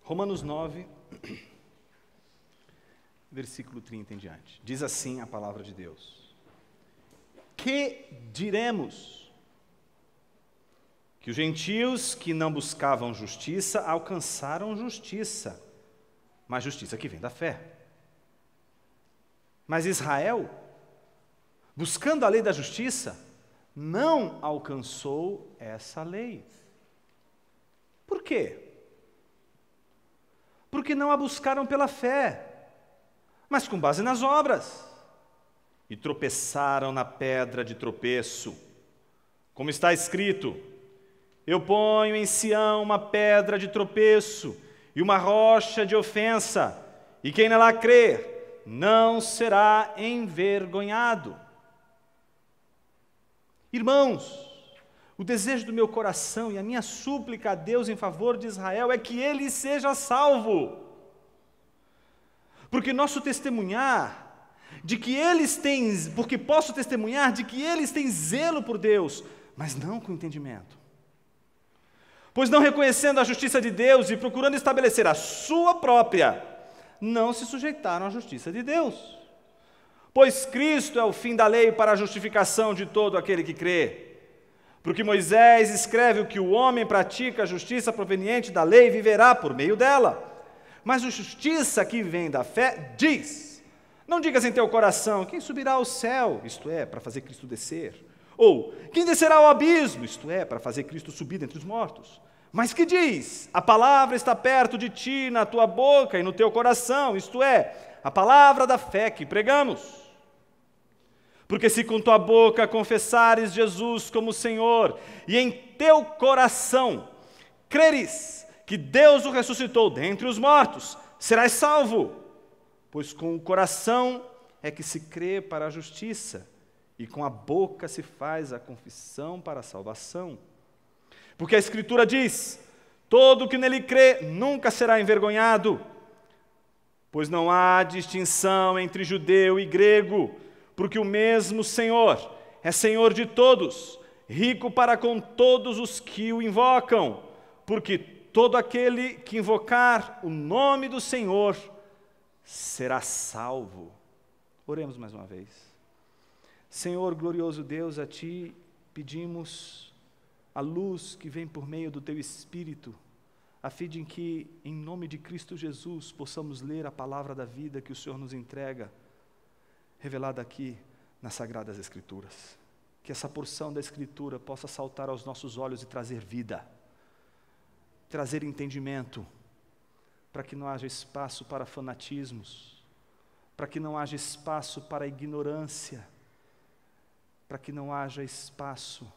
Romanos 9, versículo 30 em diante. Diz assim a palavra de Deus: que diremos? Que os gentios que não buscavam justiça alcançaram justiça, mas justiça que vem da fé. Mas Israel, buscando a lei da justiça, não alcançou essa lei. Por quê? Porque não a buscaram pela fé, mas com base nas obras, e tropeçaram na pedra de tropeço. Como está escrito: eu ponho em Sião uma pedra de tropeço e uma rocha de ofensa, e quem nela crer não será envergonhado. Irmãos, o desejo do meu coração e a minha súplica a Deus em favor de Israel é que ele seja salvo. Porque nosso testemunhar de que eles têm, porque posso testemunhar de que eles têm zelo por Deus, mas não com entendimento. Pois não reconhecendo a justiça de Deus e procurando estabelecer a sua própria, não se sujeitaram à justiça de Deus. Pois Cristo é o fim da lei para a justificação de todo aquele que crê. Porque Moisés escreve que o homem pratica a justiça proveniente da lei e viverá por meio dela. Mas a justiça que vem da fé diz: não digas em teu coração, quem subirá ao céu, isto é, para fazer Cristo descer? Ou, quem descerá ao abismo, isto é, para fazer Cristo subir dentre os mortos? Mas que diz: a palavra está perto de ti, na tua boca e no teu coração, isto é, a palavra da fé que pregamos. Porque se com tua boca confessares Jesus como Senhor, e em teu coração creres que Deus o ressuscitou dentre os mortos, serás salvo. Pois com o coração é que se crê para a justiça, e com a boca se faz a confissão para a salvação. Porque a Escritura diz: todo que nele crê nunca será envergonhado. Pois não há distinção entre judeu e grego, porque o mesmo Senhor é Senhor de todos, rico para com todos os que o invocam, porque todo aquele que invocar o nome do Senhor será salvo. Oremos mais uma vez. Senhor, glorioso Deus, a Ti pedimos a luz que vem por meio do Teu Espírito, a fim de que, em nome de Cristo Jesus, possamos ler a palavra da vida que o Senhor nos entrega, revelada aqui nas Sagradas Escrituras. Que essa porção da Escritura possa saltar aos nossos olhos e trazer vida, trazer entendimento, para que não haja espaço para fanatismos, para que não haja espaço para ignorância, para que não haja espaço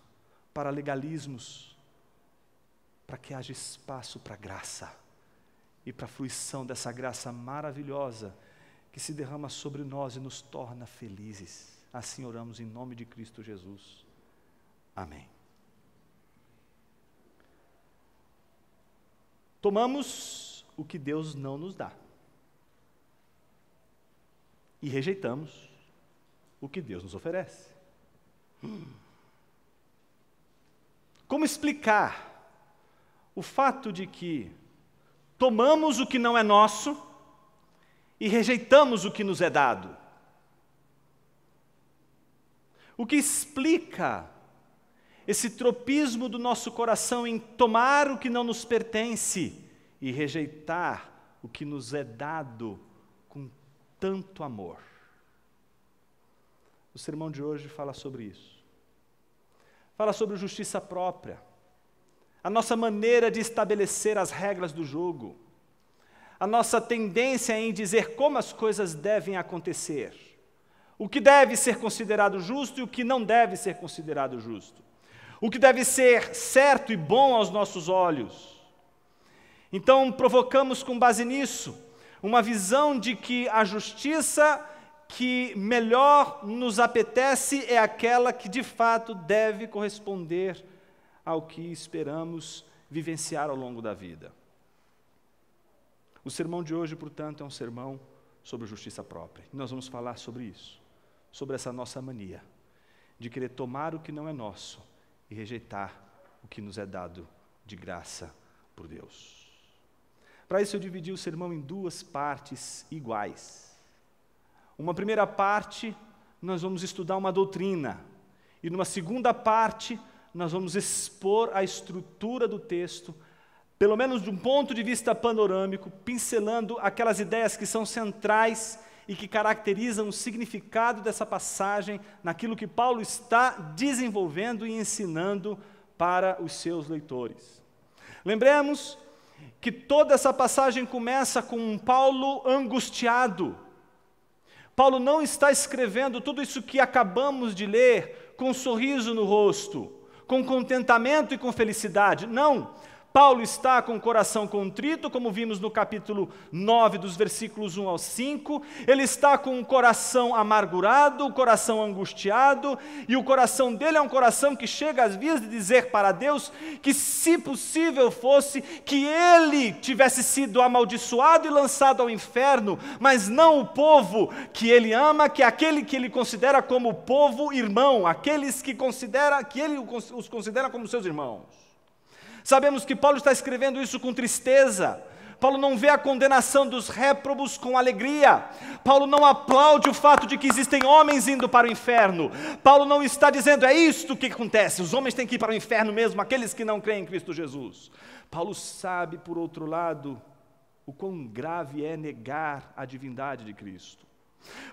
para legalismos, para que haja espaço para graça, e para a fruição dessa graça maravilhosa, que se derrama sobre nós e nos torna felizes. Assim oramos em nome de Cristo Jesus. Amém. Tomamos o que Deus não nos dá e rejeitamos o que Deus nos oferece. Como explicar o fato de que tomamos o que não é nosso e rejeitamos o que nos é dado? O que explica esse tropismo do nosso coração em tomar o que não nos pertence e rejeitar o que nos é dado com tanto amor? O sermão de hoje fala sobre isso. Fala sobre justiça própria, a nossa maneira de estabelecer as regras do jogo, a nossa tendência em dizer como as coisas devem acontecer, o que deve ser considerado justo e o que não deve ser considerado justo, o que deve ser certo e bom aos nossos olhos. Então, provocamos com base nisso uma visão de que a justiça que melhor nos apetece é aquela que de fato deve corresponder ao que esperamos vivenciar ao longo da vida. O sermão de hoje, portanto, é um sermão sobre justiça própria. E nós vamos falar sobre isso, sobre essa nossa mania de querer tomar o que não é nosso e rejeitar o que nos é dado de graça por Deus. Para isso eu dividi o sermão em duas partes iguais. Uma primeira parte, nós vamos estudar uma doutrina. E numa segunda parte, nós vamos expor a estrutura do texto, pelo menos de um ponto de vista panorâmico, pincelando aquelas ideias que são centrais e que caracterizam o significado dessa passagem naquilo que Paulo está desenvolvendo e ensinando para os seus leitores. Lembremos que toda essa passagem começa com um Paulo angustiado. Paulo não está escrevendo tudo isso que acabamos de ler com um sorriso no rosto, com contentamento e com felicidade. Não. Paulo está com o coração contrito, como vimos no capítulo 9, dos versículos 1 ao 5. Ele está com o coração amargurado, o coração angustiado, e o coração dele é um coração que chega às vias de dizer para Deus que, se possível fosse, que ele tivesse sido amaldiçoado e lançado ao inferno, mas não o povo que ele ama, que é aquele que ele considera como povo irmão, aqueles que ele os considera como seus irmãos. Sabemos que Paulo está escrevendo isso com tristeza. Paulo não vê a condenação dos réprobos com alegria. Paulo não aplaude o fato de que existem homens indo para o inferno. Paulo não está dizendo, é isto que acontece, os homens têm que ir para o inferno mesmo, aqueles que não creem em Cristo Jesus. Paulo sabe, por outro lado, o quão grave é negar a divindade de Cristo.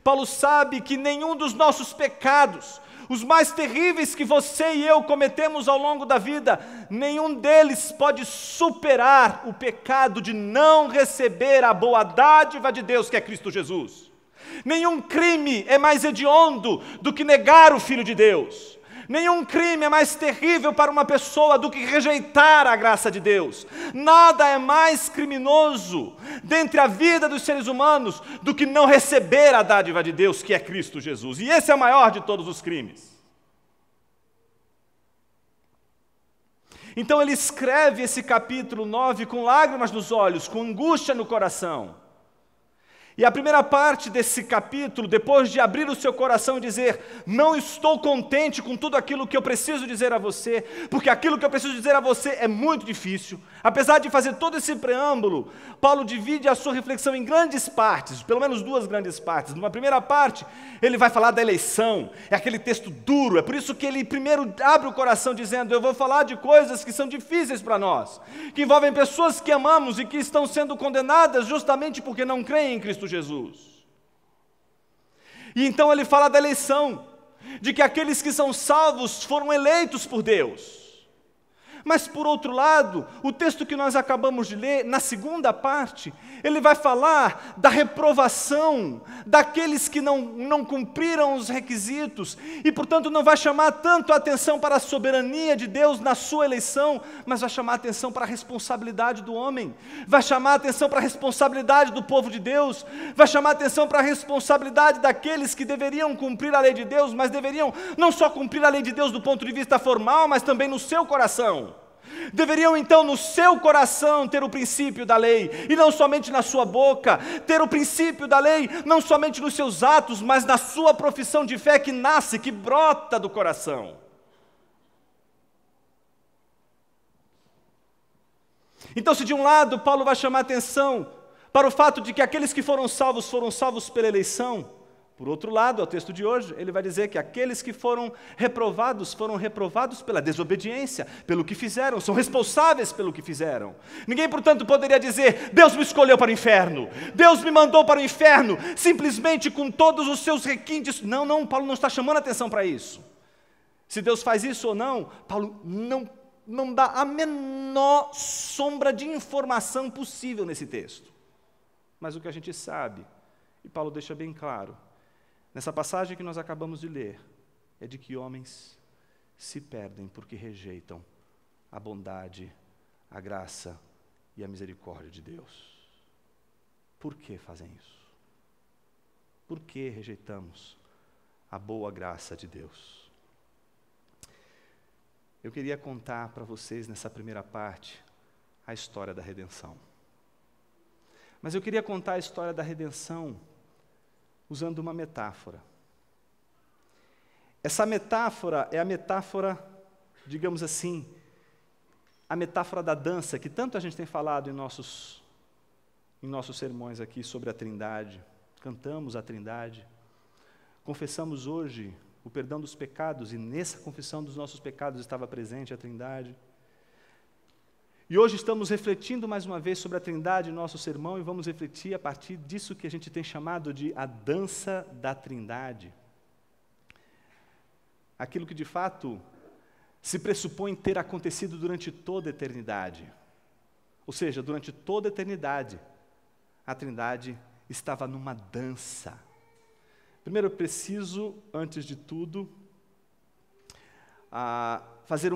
Paulo sabe que nenhum dos nossos pecados, os mais terríveis que você e eu cometemos ao longo da vida, nenhum deles pode superar o pecado de não receber a boa dádiva de Deus, que é Cristo Jesus. Nenhum crime é mais hediondo do que negar o Filho de Deus. Nenhum crime é mais terrível para uma pessoa do que rejeitar a graça de Deus. Nada é mais criminoso dentre a vida dos seres humanos do que não receber a dádiva de Deus, que é Cristo Jesus. E esse é o maior de todos os crimes. Então ele escreve esse capítulo 9 com lágrimas nos olhos, com angústia no coração. E a primeira parte desse capítulo, depois de abrir o seu coração e dizer, não estou contente com tudo aquilo que eu preciso dizer a você, porque aquilo que eu preciso dizer a você é muito difícil. Apesar de fazer todo esse preâmbulo, Paulo divide a sua reflexão em grandes partes, pelo menos duas grandes partes. Numa primeira parte, ele vai falar da eleição, é aquele texto duro, é por isso que ele primeiro abre o coração dizendo, eu vou falar de coisas que são difíceis para nós, que envolvem pessoas que amamos e que estão sendo condenadas justamente porque não creem em Cristo Jesus. E então ele fala da eleição, de que aqueles que são salvos foram eleitos por Deus. Mas, por outro lado, o texto que nós acabamos de ler, na segunda parte, ele vai falar da reprovação daqueles que não cumpriram os requisitos e, portanto, não vai chamar tanto a atenção para a soberania de Deus na sua eleição, mas vai chamar a atenção para a responsabilidade do homem, vai chamar a atenção para a responsabilidade do povo de Deus, vai chamar a atenção para a responsabilidade daqueles que deveriam cumprir a lei de Deus, mas deveriam não só cumprir a lei de Deus do ponto de vista formal, mas também no seu coração. Deveriam então no seu coração ter o princípio da lei, e não somente na sua boca, ter o princípio da lei, não somente nos seus atos, mas na sua profissão de fé que nasce, que brota do coração. Então, se de um lado Paulo vai chamar atenção para o fato de que aqueles que foram salvos pela eleição, por outro lado, ao texto de hoje, ele vai dizer que aqueles que foram reprovados pela desobediência, pelo que fizeram, são responsáveis pelo que fizeram. Ninguém, portanto, poderia dizer, Deus me escolheu para o inferno, Deus me mandou para o inferno, simplesmente com todos os seus requintes. Não, Paulo não está chamando atenção para isso. Se Deus faz isso ou não, Paulo não dá a menor sombra de informação possível nesse texto. Mas o que a gente sabe, e Paulo deixa bem claro, nessa passagem que nós acabamos de ler, é de que homens se perdem porque rejeitam a bondade, a graça e a misericórdia de Deus. Por que fazem isso? Por que rejeitamos a boa graça de Deus? Eu queria contar para vocês nessa primeira parte a história da redenção. Mas eu queria contar a história da redenção usando uma metáfora. Essa metáfora é a metáfora, digamos assim, a metáfora da dança, que tanto a gente tem falado em nossos em nossos sermões aqui sobre a Trindade, cantamos a Trindade, confessamos hoje o perdão dos pecados, e nessa confissão dos nossos pecados estava presente a Trindade. E hoje estamos refletindo mais uma vez sobre a Trindade em nosso sermão, e vamos refletir a partir disso que a gente tem chamado de a dança da Trindade. Aquilo que de fato se pressupõe ter acontecido durante toda a eternidade. Ou seja, durante toda a eternidade, a Trindade estava numa dança. Primeiro eu preciso, antes de tudo, fazer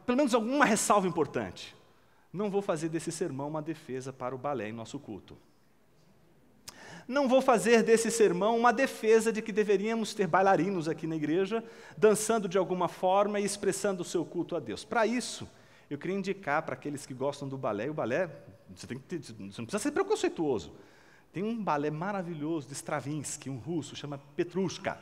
pelo menos alguma ressalva importante. Não vou fazer desse sermão uma defesa para o balé em nosso culto. Não vou fazer desse sermão uma defesa de que deveríamos ter bailarinos aqui na igreja, dançando de alguma forma e expressando o seu culto a Deus. Para isso, eu queria indicar para aqueles que gostam do balé, e o balé, você não precisa ser preconceituoso. Tem um balé maravilhoso de Stravinsky, um russo, chama Petrushka.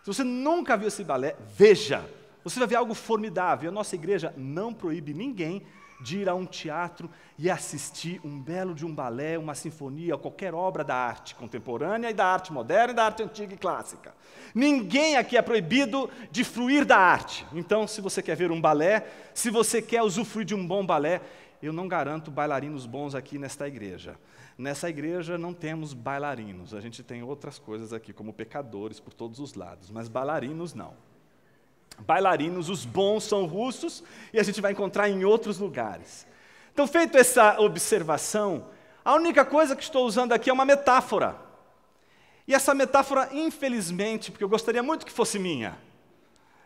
Se você nunca viu esse balé, veja. Você vai ver algo formidável. A nossa igreja não proíbe ninguém de ir a um teatro e assistir um belo de um balé, uma sinfonia, qualquer obra da arte contemporânea e da arte moderna e da arte antiga e clássica. Ninguém aqui é proibido de fruir da arte. Então, se você quer ver um balé, se você quer usufruir de um bom balé, eu não garanto bailarinos bons aqui nesta igreja. Nessa igreja não temos bailarinos, a gente tem outras coisas aqui, como pecadores por todos os lados, mas bailarinos não. Bailarinos, os bons são russos, e a gente vai encontrar em outros lugares. Então, feito essa observação, a única coisa que estou usando aqui é uma metáfora. E essa metáfora, infelizmente, porque eu gostaria muito que fosse minha,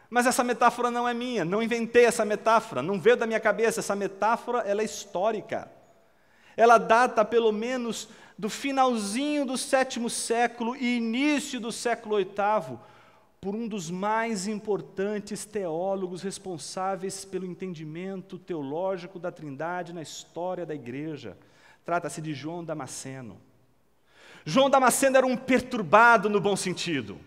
mas essa metáfora não é minha, não inventei essa metáfora, não veio da minha cabeça. Essa metáfora, ela é histórica. Ela data, pelo menos, do finalzinho do 7º século e início do século 8º, por um dos mais importantes teólogos responsáveis pelo entendimento teológico da Trindade na história da igreja. Trata-se de João Damasceno. João Damasceno era um perturbado no bom sentido.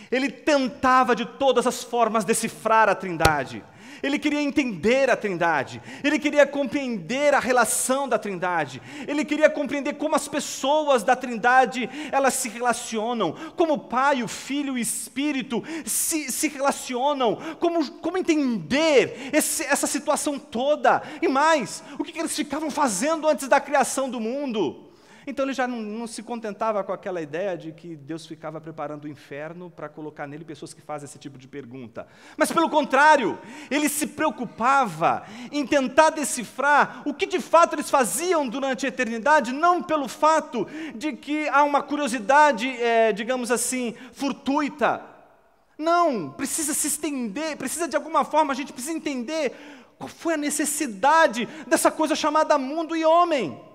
Ele tentava de todas as formas decifrar a Trindade. Ele queria entender a Trindade, ele queria compreender a relação da Trindade, ele queria compreender como as pessoas da Trindade, elas se relacionam, como o Pai, o Filho e o Espírito se relacionam, como entender essa situação toda, e mais, o que eles ficavam fazendo antes da criação do mundo. Então ele já não se contentava com aquela ideia de que Deus ficava preparando o inferno para colocar nele pessoas que fazem esse tipo de pergunta. Mas pelo contrário, ele se preocupava em tentar decifrar o que de fato eles faziam durante a eternidade, não pelo fato de que há uma curiosidade, digamos assim, fortuita. Não, precisa se estender, precisa de alguma forma, a gente precisa entender qual foi a necessidade dessa coisa chamada mundo e homem.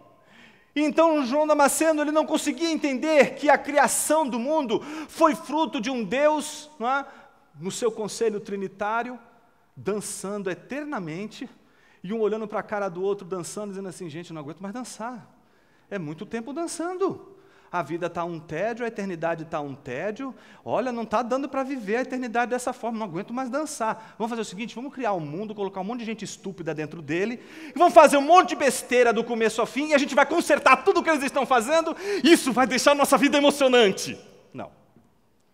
Então, João Damasceno, ele não conseguia entender que a criação do mundo foi fruto de um Deus, não é? No seu conselho trinitário, dançando eternamente, e um olhando para a cara do outro, dançando, dizendo assim, gente, não aguento mais dançar, é muito tempo dançando, a vida está um tédio, a eternidade está um tédio, olha, não está dando para viver a eternidade dessa forma, não aguento mais dançar. Vamos fazer o seguinte, vamos criar um mundo, colocar um monte de gente estúpida dentro dele, e vamos fazer um monte de besteira do começo ao fim, e a gente vai consertar tudo o que eles estão fazendo, isso vai deixar a nossa vida emocionante. Não.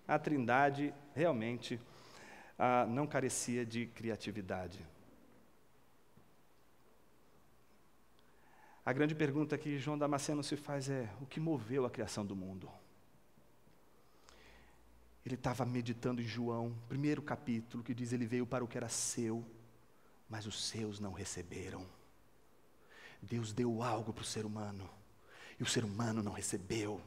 A Trindade realmente não carecia de criatividade. A grande pergunta que João Damasceno se faz é, o que moveu a criação do mundo? Ele estava meditando em João, primeiro capítulo, que diz, ele veio para o que era seu, mas os seus não receberam. Deus deu algo para o ser humano, e o ser humano não recebeu.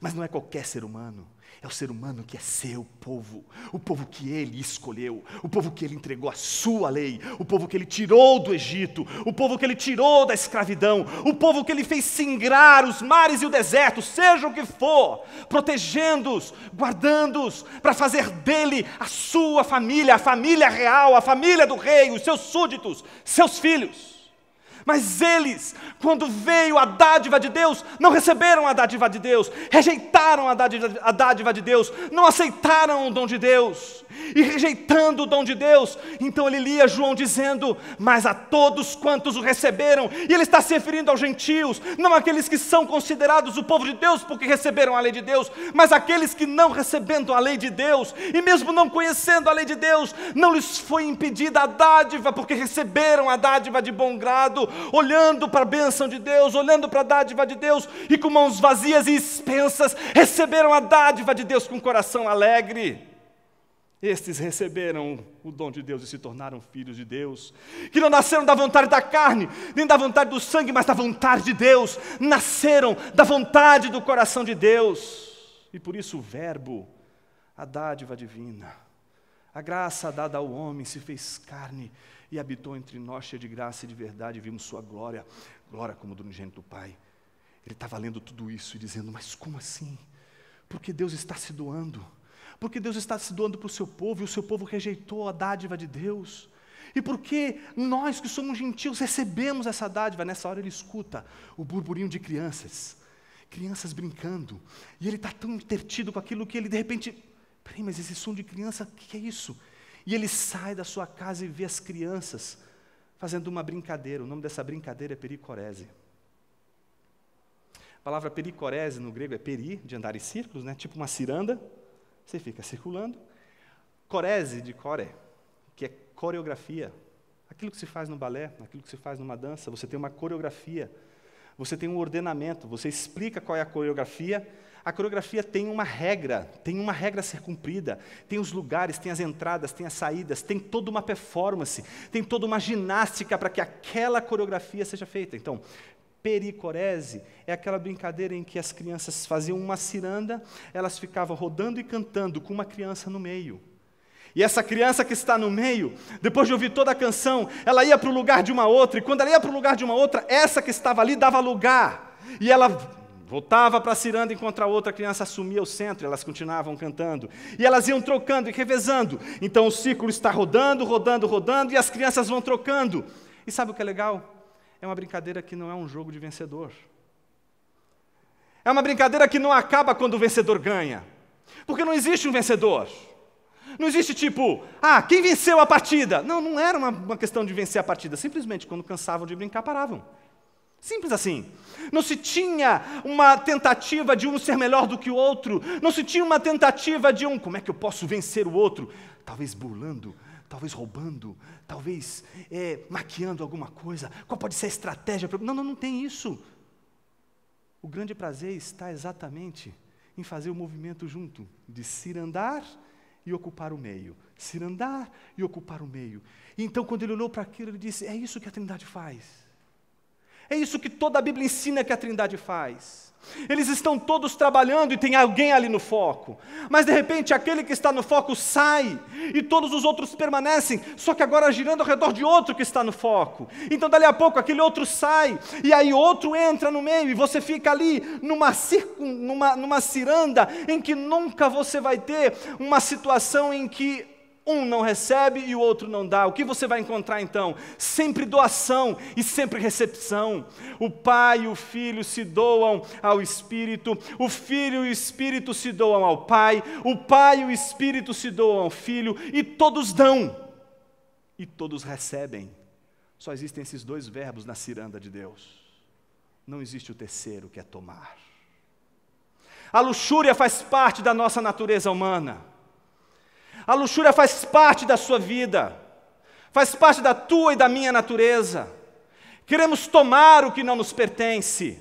Mas não é qualquer ser humano, é o ser humano que é seu povo, o povo que ele escolheu, o povo que ele entregou a sua lei, o povo que ele tirou do Egito, o povo que ele tirou da escravidão, o povo que ele fez singrar os mares e o deserto, seja o que for, protegendo-os, guardando-os, para fazer dele a sua família, a família real, a família do rei, os seus súditos, seus filhos. Mas eles, quando veio a dádiva de Deus, não receberam a dádiva de Deus, rejeitaram a dádiva de Deus, não aceitaram o dom de Deus. E rejeitando o dom de Deus, então ele lia João dizendo: mas a todos quantos o receberam, e ele está se referindo aos gentios, não àqueles que são considerados o povo de Deus porque receberam a lei de Deus, mas aqueles que não recebendo a lei de Deus, e mesmo não conhecendo a lei de Deus, não lhes foi impedida a dádiva, porque receberam a dádiva de bom grado, olhando para a bênção de Deus, olhando para a dádiva de Deus, e com mãos vazias e expensas, receberam a dádiva de Deus com coração alegre. Estes receberam o dom de Deus e se tornaram filhos de Deus, que não nasceram da vontade da carne, nem da vontade do sangue, mas da vontade de Deus, nasceram da vontade do coração de Deus, e por isso o verbo, a dádiva divina, a graça dada ao homem se fez carne e habitou entre nós, cheio de graça e de verdade, e vimos sua glória, glória como do unigênito do Pai. Ele estava lendo tudo isso e dizendo: mas como assim? Porque Deus está se doando. Porque Deus está se doando para o seu povo, e o seu povo rejeitou a dádiva de Deus. E porque nós que somos gentios recebemos essa dádiva. Nessa hora ele escuta o burburinho de crianças brincando, e ele está tão entretido com aquilo que ele de repente: peraí, mas esse som de criança, o que é isso? E ele sai da sua casa e vê as crianças fazendo uma brincadeira. O nome dessa brincadeira é pericorese. A palavra pericorese no grego é peri, de andar em círculos, né? Tipo uma ciranda. Você fica circulando. Corese, de core, que é coreografia. Aquilo que se faz no balé, aquilo que se faz numa dança, você tem uma coreografia. Você tem um ordenamento, você explica qual é a coreografia. A coreografia tem uma regra a ser cumprida. Tem os lugares, tem as entradas, tem as saídas, tem toda uma performance, tem toda uma ginástica para que aquela coreografia seja feita. Então, pericorese é aquela brincadeira em que as crianças faziam uma ciranda, elas ficavam rodando e cantando com uma criança no meio. E essa criança que está no meio, depois de ouvir toda a canção, ela ia para o lugar de uma outra, e quando ela ia para o lugar de uma outra, essa que estava ali dava lugar. E ela voltava para a ciranda enquanto a outra criança assumia o centro, e elas continuavam cantando. E elas iam trocando e revezando. Então o círculo está rodando, rodando, rodando, e as crianças vão trocando. E sabe o que é legal? É uma brincadeira que não é um jogo de vencedor. É uma brincadeira que não acaba quando o vencedor ganha. Porque não existe um vencedor. Não existe tipo: quem venceu a partida? Não, não era uma questão de vencer a partida. Simplesmente, quando cansavam de brincar, paravam. Simples assim. Não se tinha uma tentativa de um ser melhor do que o outro. Não se tinha uma tentativa de como é que eu posso vencer o outro? Talvez burlando, talvez roubando, talvez maquiando alguma coisa. Qual pode ser a estratégia? Não tem isso. O grande prazer está exatamente em fazer o movimento junto, de cirandar e ocupar o meio. Cirandar e ocupar o meio. E então, quando ele olhou para aquilo, ele disse: é isso que a Trindade faz. É isso que toda a Bíblia ensina que a Trindade faz. Eles estão todos trabalhando e tem alguém ali no foco. Mas de repente aquele que está no foco sai e todos os outros permanecem, só que agora girando ao redor de outro que está no foco. Então dali a pouco aquele outro sai e aí outro entra no meio e você fica ali numa ciranda em que nunca você vai ter uma situação em que um não recebe e o outro não dá. O que você vai encontrar então? Sempre doação e sempre recepção. O Pai e o Filho se doam ao Espírito, o Filho e o Espírito se doam ao Pai, o Pai e o Espírito se doam ao Filho, e todos dão, e todos recebem. Só existem esses dois verbos na ciranda de Deus. Não existe o terceiro, que é tomar. A luxúria faz parte da nossa natureza humana. A luxúria faz parte da sua vida, faz parte da tua e da minha natureza. Queremos tomar o que não nos pertence.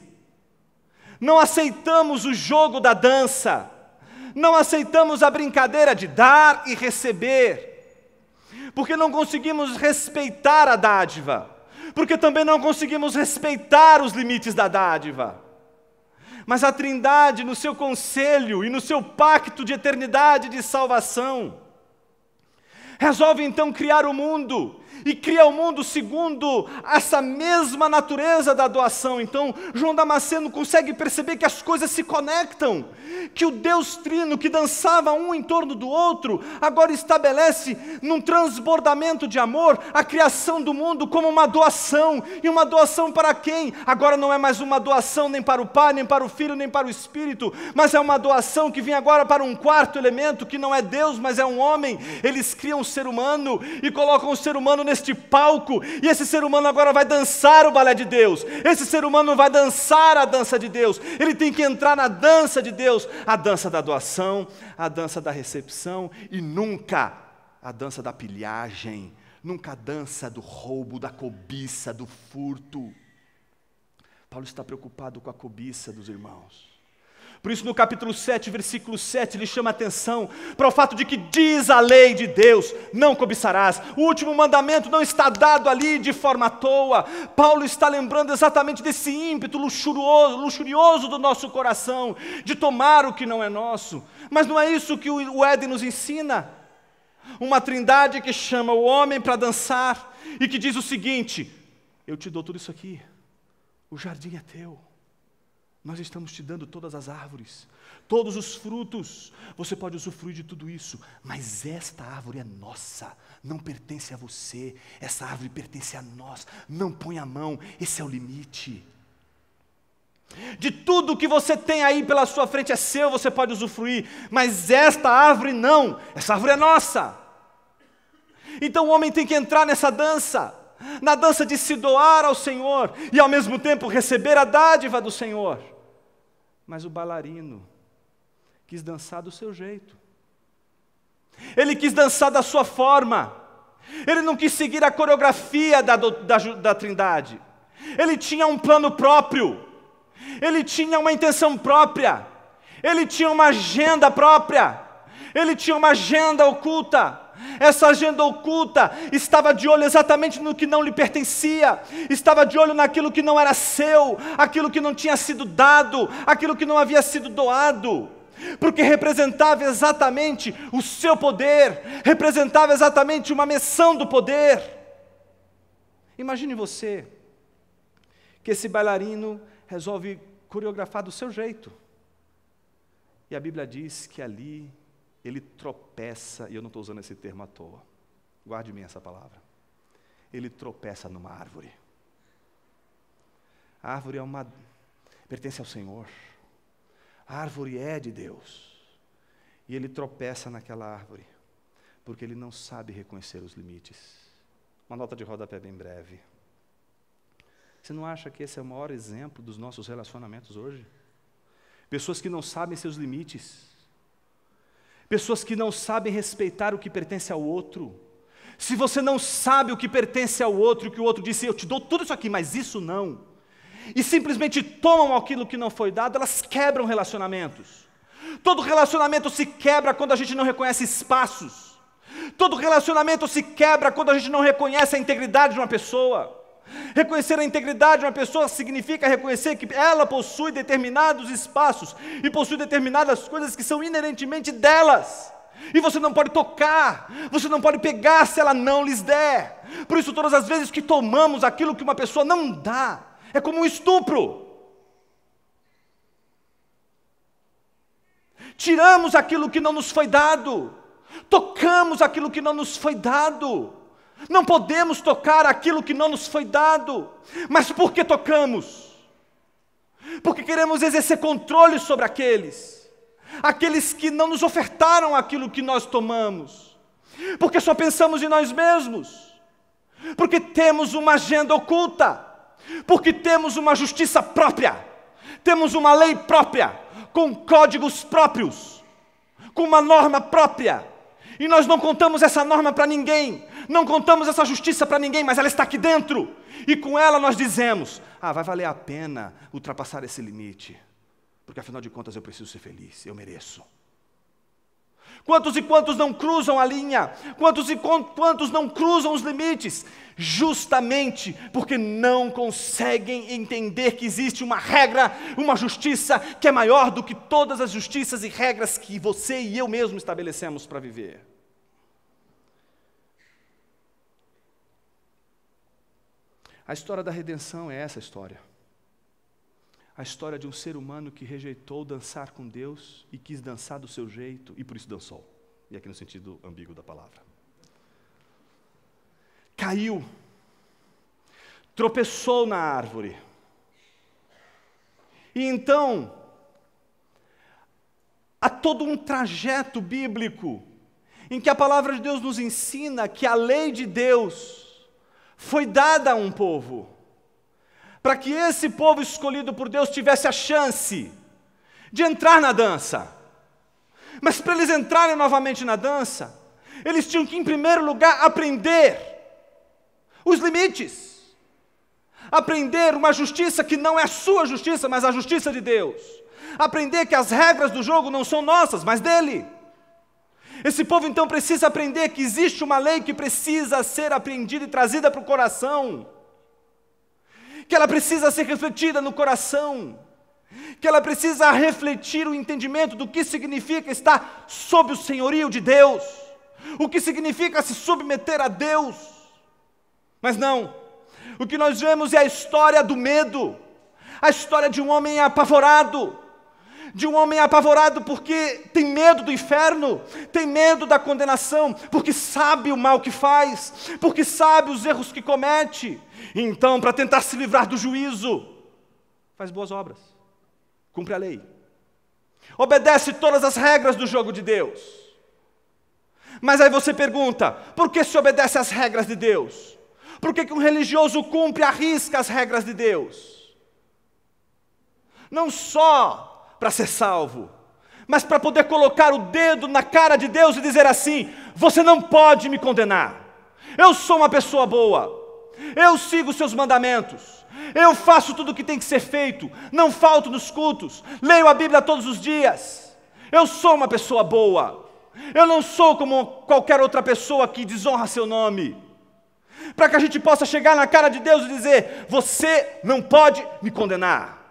Não aceitamos o jogo da dança. Não aceitamos a brincadeira de dar e receber. Porque não conseguimos respeitar a dádiva. Porque também não conseguimos respeitar os limites da dádiva. Mas a Trindade, no seu conselho e no seu pacto de eternidade e de salvação, resolve então criar o mundo, e cria o mundo segundo essa mesma natureza da doação. Então, João Damasceno consegue perceber que as coisas se conectam, que o Deus Trino, que dançava um em torno do outro, agora estabelece num transbordamento de amor a criação do mundo como uma doação. E uma doação para quem? Agora não é mais uma doação nem para o Pai, nem para o Filho, nem para o Espírito, mas é uma doação que vem agora para um quarto elemento, que não é Deus, mas é um homem. Eles criam um ser humano e colocam o ser humano neste palco, e esse ser humano agora vai dançar o balé de Deus. Esse ser humano vai dançar a dança de Deus. Ele tem que entrar na dança de Deus, a dança da doação, a dança da recepção, e nunca a dança da pilhagem, nunca a dança do roubo, da cobiça, do furto. Paulo está preocupado com a cobiça dos irmãos. Por isso, no capítulo 7, versículo 7, ele chama a atenção para o fato de que diz a lei de Deus: não cobiçarás. O último mandamento não está dado ali de forma à toa. Paulo está lembrando exatamente desse ímpeto luxurioso do nosso coração, de tomar o que não é nosso. Mas não é isso que o Éden nos ensina. Uma trindade que chama o homem para dançar e que diz o seguinte: eu te dou tudo isso aqui, o jardim é teu. Nós estamos te dando todas as árvores, todos os frutos, você pode usufruir de tudo isso, mas esta árvore é nossa, não pertence a você, essa árvore pertence a nós, não põe a mão, esse é o limite. De tudo que você tem aí pela sua frente é seu, você pode usufruir, mas esta árvore não, essa árvore é nossa. Então o homem tem que entrar nessa dança, na dança de se doar ao Senhor, e ao mesmo tempo receber a dádiva do Senhor. Mas o bailarino quis dançar do seu jeito. Ele quis dançar da sua forma. Ele não quis seguir a coreografia da Trindade. Ele tinha um plano próprio. Ele tinha uma intenção própria. Ele tinha uma agenda própria. Ele tinha uma agenda oculta. Essa agenda oculta estava de olho exatamente no que não lhe pertencia, estava de olho naquilo que não era seu, aquilo que não tinha sido dado, aquilo que não havia sido doado, porque representava exatamente o seu poder, representava exatamente uma menção do poder. Imagine você, que esse bailarino resolve coreografar do seu jeito, e a Bíblia diz que ali ele tropeça, e eu não estou usando esse termo à toa, guarde bem essa palavra. Ele tropeça numa árvore. A árvore pertence ao Senhor. A árvore é de Deus. E ele tropeça naquela árvore, porque ele não sabe reconhecer os limites. Uma nota de rodapé bem breve. Você não acha que esse é o maior exemplo dos nossos relacionamentos hoje? Pessoas que não sabem seus limites. Pessoas que não sabem respeitar o que pertence ao outro. Se você não sabe o que pertence ao outro, que o outro disse: eu te dou tudo isso aqui, mas isso não, e simplesmente tomam aquilo que não foi dado, elas quebram relacionamentos. Todo relacionamento se quebra quando a gente não reconhece espaços. Todo relacionamento se quebra quando a gente não reconhece a integridade de uma pessoa. Reconhecer a integridade de uma pessoa significa reconhecer que ela possui determinados espaços e possui determinadas coisas que são inerentemente delas. E você não pode tocar, você não pode pegar se ela não lhes der. Por isso, todas as vezes que tomamos aquilo que uma pessoa não dá, é como um estupro. Tiramos aquilo que não nos foi dado, tocamos aquilo que não nos foi dado. Não podemos tocar aquilo que não nos foi dado. Mas por que tocamos? Porque queremos exercer controle sobre aqueles que não nos ofertaram aquilo que nós tomamos. Porque só pensamos em nós mesmos. Porque temos uma agenda oculta. Porque temos uma justiça própria. Temos uma lei própria, com códigos próprios, com uma norma própria. E nós não contamos essa norma para ninguém, não contamos essa justiça para ninguém, mas ela está aqui dentro. E com ela nós dizemos: vai valer a pena ultrapassar esse limite, porque afinal de contas eu preciso ser feliz, eu mereço. Quantos e quantos não cruzam a linha? Quantos e quantos não cruzam os limites? Justamente porque não conseguem entender que existe uma regra, uma justiça que é maior do que todas as justiças e regras que você e eu mesmo estabelecemos para viver. A história da redenção é essa história. A história de um ser humano que rejeitou dançar com Deus e quis dançar do seu jeito, e por isso dançou. E aqui no sentido ambíguo da palavra. Caiu, tropeçou na árvore. E então, há todo um trajeto bíblico em que a palavra de Deus nos ensina que a lei de Deus foi dada a um povo, para que esse povo escolhido por Deus tivesse a chance de entrar na dança. Mas para eles entrarem novamente na dança, eles tinham que, em primeiro lugar, aprender os limites. Aprender uma justiça que não é a sua justiça, mas a justiça de Deus. Aprender que as regras do jogo não são nossas, mas dele. Esse povo então precisa aprender que existe uma lei que precisa ser aprendida e trazida para o coração. Que ela precisa ser refletida no coração. Que ela precisa refletir o entendimento do que significa estar sob o senhorio de Deus. O que significa se submeter a Deus. Mas não. O que nós vemos é a história do medo. A história de um homem apavorado. De um homem apavorado porque tem medo do inferno, tem medo da condenação, porque sabe o mal que faz, porque sabe os erros que comete. Então, para tentar se livrar do juízo, faz boas obras, cumpre a lei, obedece todas as regras do jogo de Deus. Mas aí você pergunta, por que se obedece às regras de Deus? Por que um religioso cumpre à risca as regras de Deus? Não só para ser salvo, mas para poder colocar o dedo na cara de Deus e dizer assim: você não pode me condenar, eu sou uma pessoa boa, eu sigo os seus mandamentos, eu faço tudo o que tem que ser feito, não falto nos cultos, leio a Bíblia todos os dias, eu sou uma pessoa boa, eu não sou como qualquer outra pessoa que desonra seu nome, para que a gente possa chegar na cara de Deus e dizer: você não pode me condenar.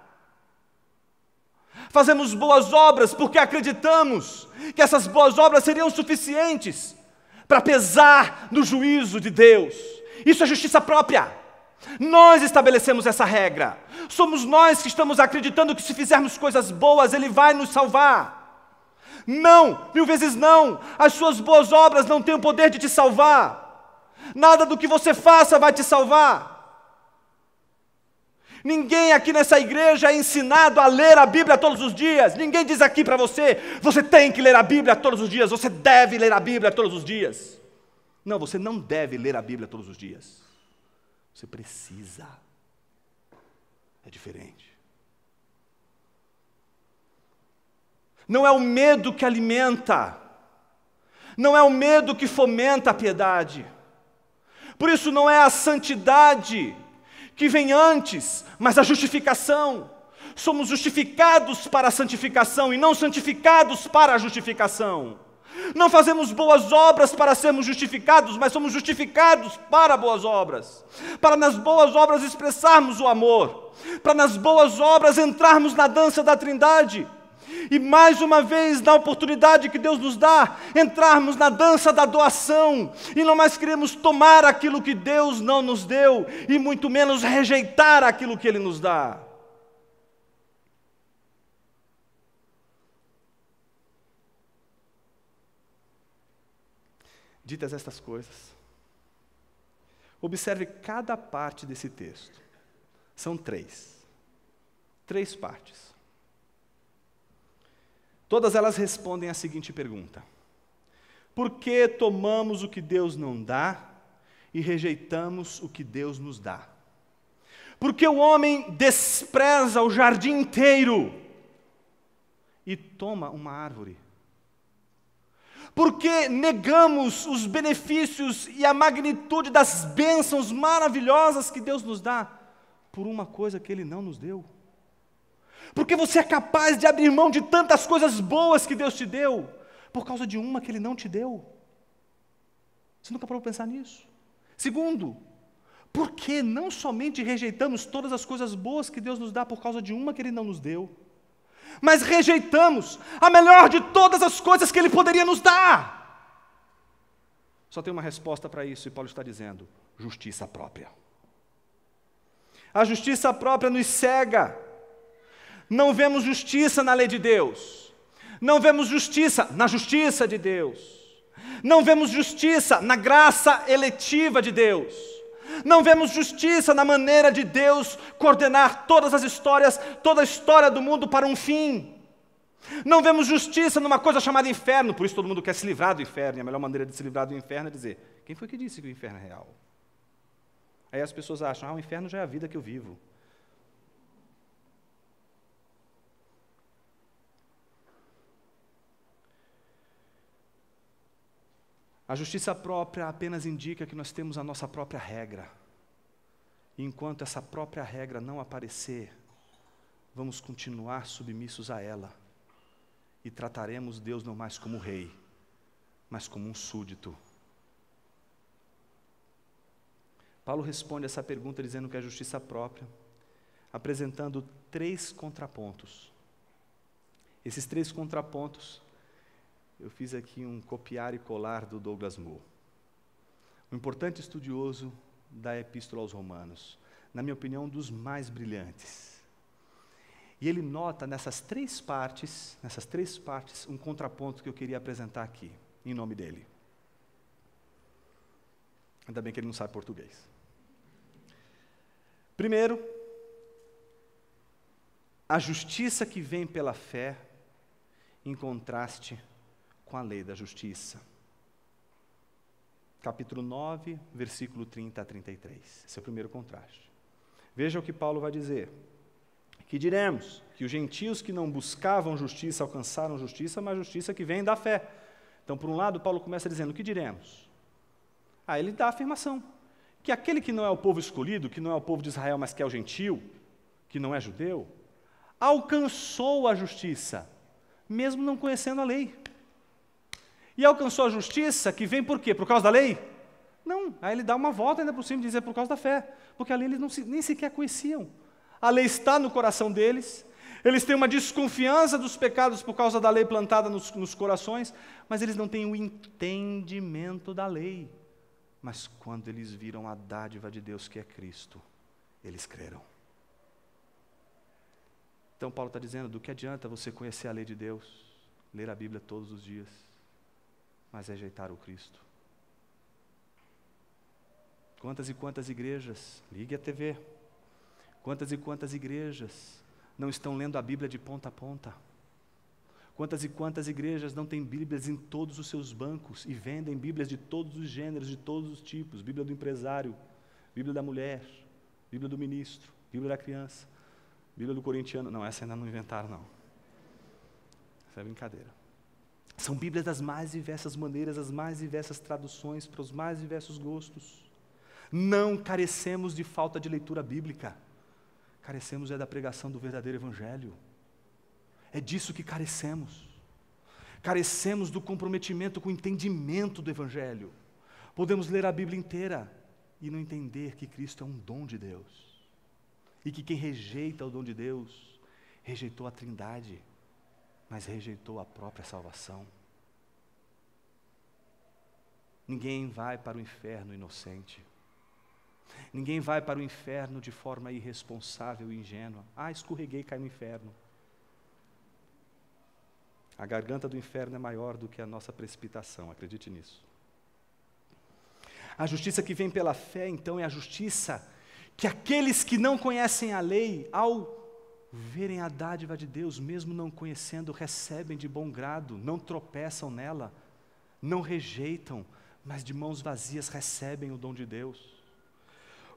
Fazemos boas obras porque acreditamos que essas boas obras seriam suficientes para pesar no juízo de Deus. Isso é justiça própria. Nós estabelecemos essa regra. Somos nós que estamos acreditando que se fizermos coisas boas, Ele vai nos salvar. Não, 1000 vezes não. As suas boas obras não têm o poder de te salvar. Nada do que você faça vai te salvar. Ninguém aqui nessa igreja é ensinado a ler a Bíblia todos os dias. Ninguém diz aqui para você: você tem que ler a Bíblia todos os dias, você deve ler a Bíblia todos os dias. Não, você não deve ler a Bíblia todos os dias. Você precisa. É diferente. Não é o medo que alimenta. Não é o medo que fomenta a piedade. Por isso não é a santidade que vem antes, mas a justificação. Somos justificados para a santificação e não santificados para a justificação. Não fazemos boas obras para sermos justificados, mas somos justificados para boas obras. Para nas boas obras expressarmos o amor. Para nas boas obras entrarmos na dança da Trindade. E mais uma vez, na oportunidade que Deus nos dá, entrarmos na dança da doação, e não mais queremos tomar aquilo que Deus não nos deu, e muito menos rejeitar aquilo que Ele nos dá. Ditas estas coisas, observe cada parte desse texto. São 3 partes. Todas elas respondem à seguinte pergunta: por que tomamos o que Deus não dá e rejeitamos o que Deus nos dá? Por que o homem despreza o jardim inteiro e toma uma árvore? Por que negamos os benefícios e a magnitude das bênçãos maravilhosas que Deus nos dá por uma coisa que Ele não nos deu? Porque você é capaz de abrir mão de tantas coisas boas que Deus te deu, por causa de uma que Ele não te deu. Você nunca parou para pensar nisso? Segundo, por que não somente rejeitamos todas as coisas boas que Deus nos dá por causa de uma que Ele não nos deu, mas rejeitamos a melhor de todas as coisas que Ele poderia nos dar? Só tem uma resposta para isso, e Paulo está dizendo: justiça própria. A justiça própria nos cega. Não vemos justiça na lei de Deus. Não vemos justiça na justiça de Deus. Não vemos justiça na graça eletiva de Deus. Não vemos justiça na maneira de Deus coordenar todas as histórias, toda a história do mundo para um fim. Não vemos justiça numa coisa chamada inferno, por isso todo mundo quer se livrar do inferno, e a melhor maneira de se livrar do inferno é dizer, quem foi que disse que o inferno é real? Aí as pessoas acham, o inferno já é a vida que eu vivo. A justiça própria apenas indica que nós temos a nossa própria regra. E enquanto essa própria regra não aparecer, vamos continuar submissos a ela. E trataremos Deus não mais como rei, mas como um súdito. Paulo responde essa pergunta dizendo que é a justiça própria, apresentando 3 contrapontos. Esses 3 contrapontos, eu fiz aqui um copiar e colar do Douglas Moo, um importante estudioso da Epístola aos Romanos, na minha opinião, um dos mais brilhantes. E ele nota nessas 3 partes, um contraponto que eu queria apresentar aqui, em nome dele. Ainda bem que ele não sabe português. Primeiro, a justiça que vem pela fé, em contraste com a lei da justiça. Capítulo 9, versículo 30 a 33. Esse é o primeiro contraste. Veja o que Paulo vai dizer. Que diremos? Que os gentios que não buscavam justiça alcançaram justiça, mas justiça que vem da fé. Então, por um lado, Paulo começa dizendo, o que diremos? Ele dá a afirmação, que aquele que não é o povo escolhido, que não é o povo de Israel, mas que é o gentio, que não é judeu, alcançou a justiça, mesmo não conhecendo a lei. E alcançou a justiça que vem por quê? Por causa da lei? Não, aí ele dá uma volta ainda por cima e diz, é por causa da fé, porque a lei eles nem sequer conheciam. A lei está no coração deles, eles têm uma desconfiança dos pecados por causa da lei plantada nos corações, mas eles não têm o entendimento da lei. Mas quando eles viram a dádiva de Deus que é Cristo, eles creram. Então Paulo está dizendo, do que adianta você conhecer a lei de Deus, ler a Bíblia todos os dias, mas rejeitar o Cristo? Quantas e quantas igrejas, ligue a TV, quantas e quantas igrejas não estão lendo a Bíblia de ponta a ponta? Quantas e quantas igrejas não têm Bíblias em todos os seus bancos e vendem Bíblias de todos os gêneros, de todos os tipos, Bíblia do empresário, Bíblia da mulher, Bíblia do ministro, Bíblia da criança, Bíblia do corintiano. Não, essa ainda não inventaram, não. Essa é brincadeira. São Bíblias das mais diversas maneiras, as mais diversas traduções, para os mais diversos gostos. Não carecemos de falta de leitura bíblica. Carecemos da pregação do verdadeiro Evangelho. É disso que carecemos. Carecemos do comprometimento com o entendimento do Evangelho. Podemos ler a Bíblia inteira e não entender que Cristo é um dom de Deus. E que quem rejeita o dom de Deus, rejeitou a Trindade, mas rejeitou a própria salvação. Ninguém vai para o inferno inocente. Ninguém vai para o inferno de forma irresponsável e ingênua. Escorreguei e caí no inferno. A garganta do inferno é maior do que a nossa precipitação, acredite nisso. A justiça que vem pela fé, então, é a justiça que aqueles que não conhecem a lei, ao verem a dádiva de Deus, mesmo não conhecendo, recebem de bom grado, não tropeçam nela, não rejeitam, mas de mãos vazias recebem o dom de Deus.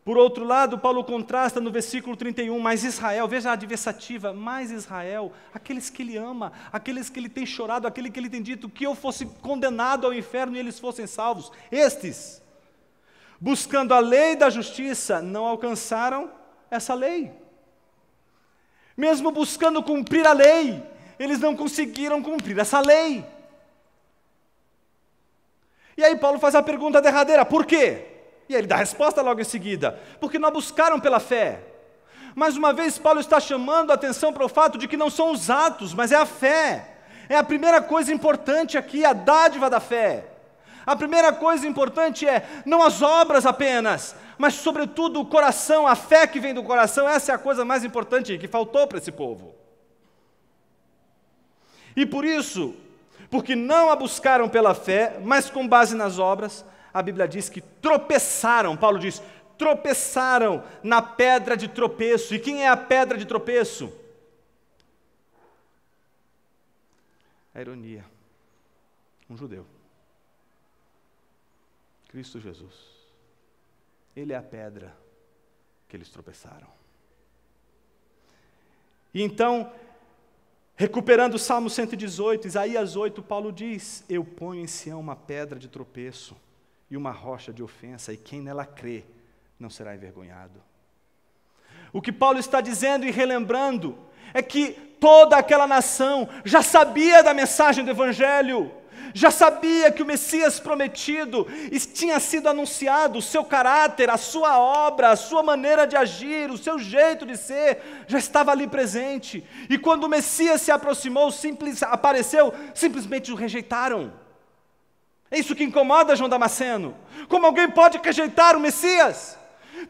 Por outro lado, Paulo contrasta no versículo 31, mas Israel, veja a adversativa, mais Israel, aqueles que ele ama, aqueles que ele tem chorado, aquele que ele tem dito que eu fosse condenado ao inferno e eles fossem salvos. Estes, buscando a lei da justiça, não alcançaram essa lei. Mesmo buscando cumprir a lei, eles não conseguiram cumprir essa lei. E aí Paulo faz a pergunta derradeira, por quê? E ele dá a resposta logo em seguida, porque não buscaram pela fé. Mais uma vez, Paulo está chamando a atenção para o fato de que não são os atos, mas é a fé. É a primeira coisa importante aqui, a dádiva da fé. A primeira coisa importante é não as obras apenas, mas sobretudo o coração, a fé que vem do coração. Essa é a coisa mais importante que faltou para esse povo. E por isso, porque não a buscaram pela fé, mas com base nas obras, a Bíblia diz que tropeçaram. Paulo diz, tropeçaram na pedra de tropeço. E quem é a pedra de tropeço? A ironia. Um judeu. Cristo Jesus. Ele é a pedra que eles tropeçaram. E então, recuperando o Salmo 118, Isaías 8, Paulo diz, eu ponho em Sião uma pedra de tropeço e uma rocha de ofensa, e quem nela crê não será envergonhado. O que Paulo está dizendo e relembrando é que toda aquela nação já sabia da mensagem do Evangelho, já sabia que o Messias prometido tinha sido anunciado, o seu caráter, a sua obra, a sua maneira de agir, o seu jeito de ser, já estava ali presente. E quando o Messias se aproximou, apareceu, simplesmente o rejeitaram. É isso que incomoda João Damasceno. Como alguém pode rejeitar o Messias?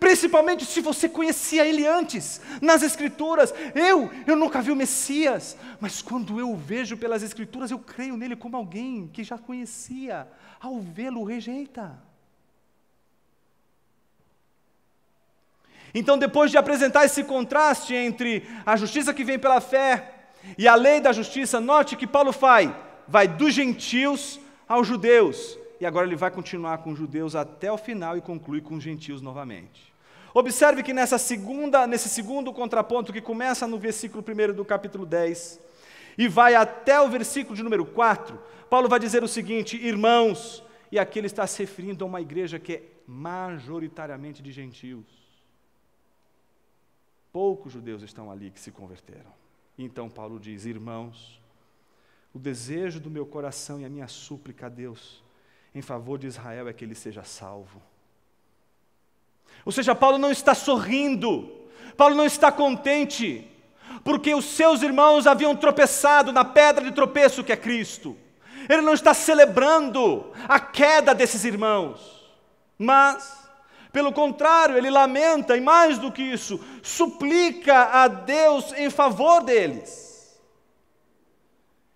Principalmente se você conhecia ele antes, nas Escrituras. Eu nunca vi o Messias, mas quando eu o vejo pelas Escrituras, eu creio nele como alguém que já conhecia. Ao vê-lo, rejeita. Então, depois de apresentar esse contraste entre a justiça que vem pela fé e a lei da justiça, note que Paulo vai dos gentios aos judeus. E agora ele vai continuar com os judeus até o final e conclui com os gentios novamente. Observe que nesse segundo contraponto, que começa no versículo 1 do capítulo 10, e vai até o versículo de número 4, Paulo vai dizer o seguinte, irmãos, e aqui ele está se referindo a uma igreja que é majoritariamente de gentios. Poucos judeus estão ali que se converteram. Então Paulo diz, irmãos, o desejo do meu coração e a minha súplica a Deus em favor de Israel é que ele seja salvo. Ou seja, Paulo não está sorrindo, Paulo não está contente, porque os seus irmãos haviam tropeçado na pedra de tropeço que é Cristo. Ele não está celebrando a queda desses irmãos, mas, pelo contrário, ele lamenta, e mais do que isso, suplica a Deus em favor deles.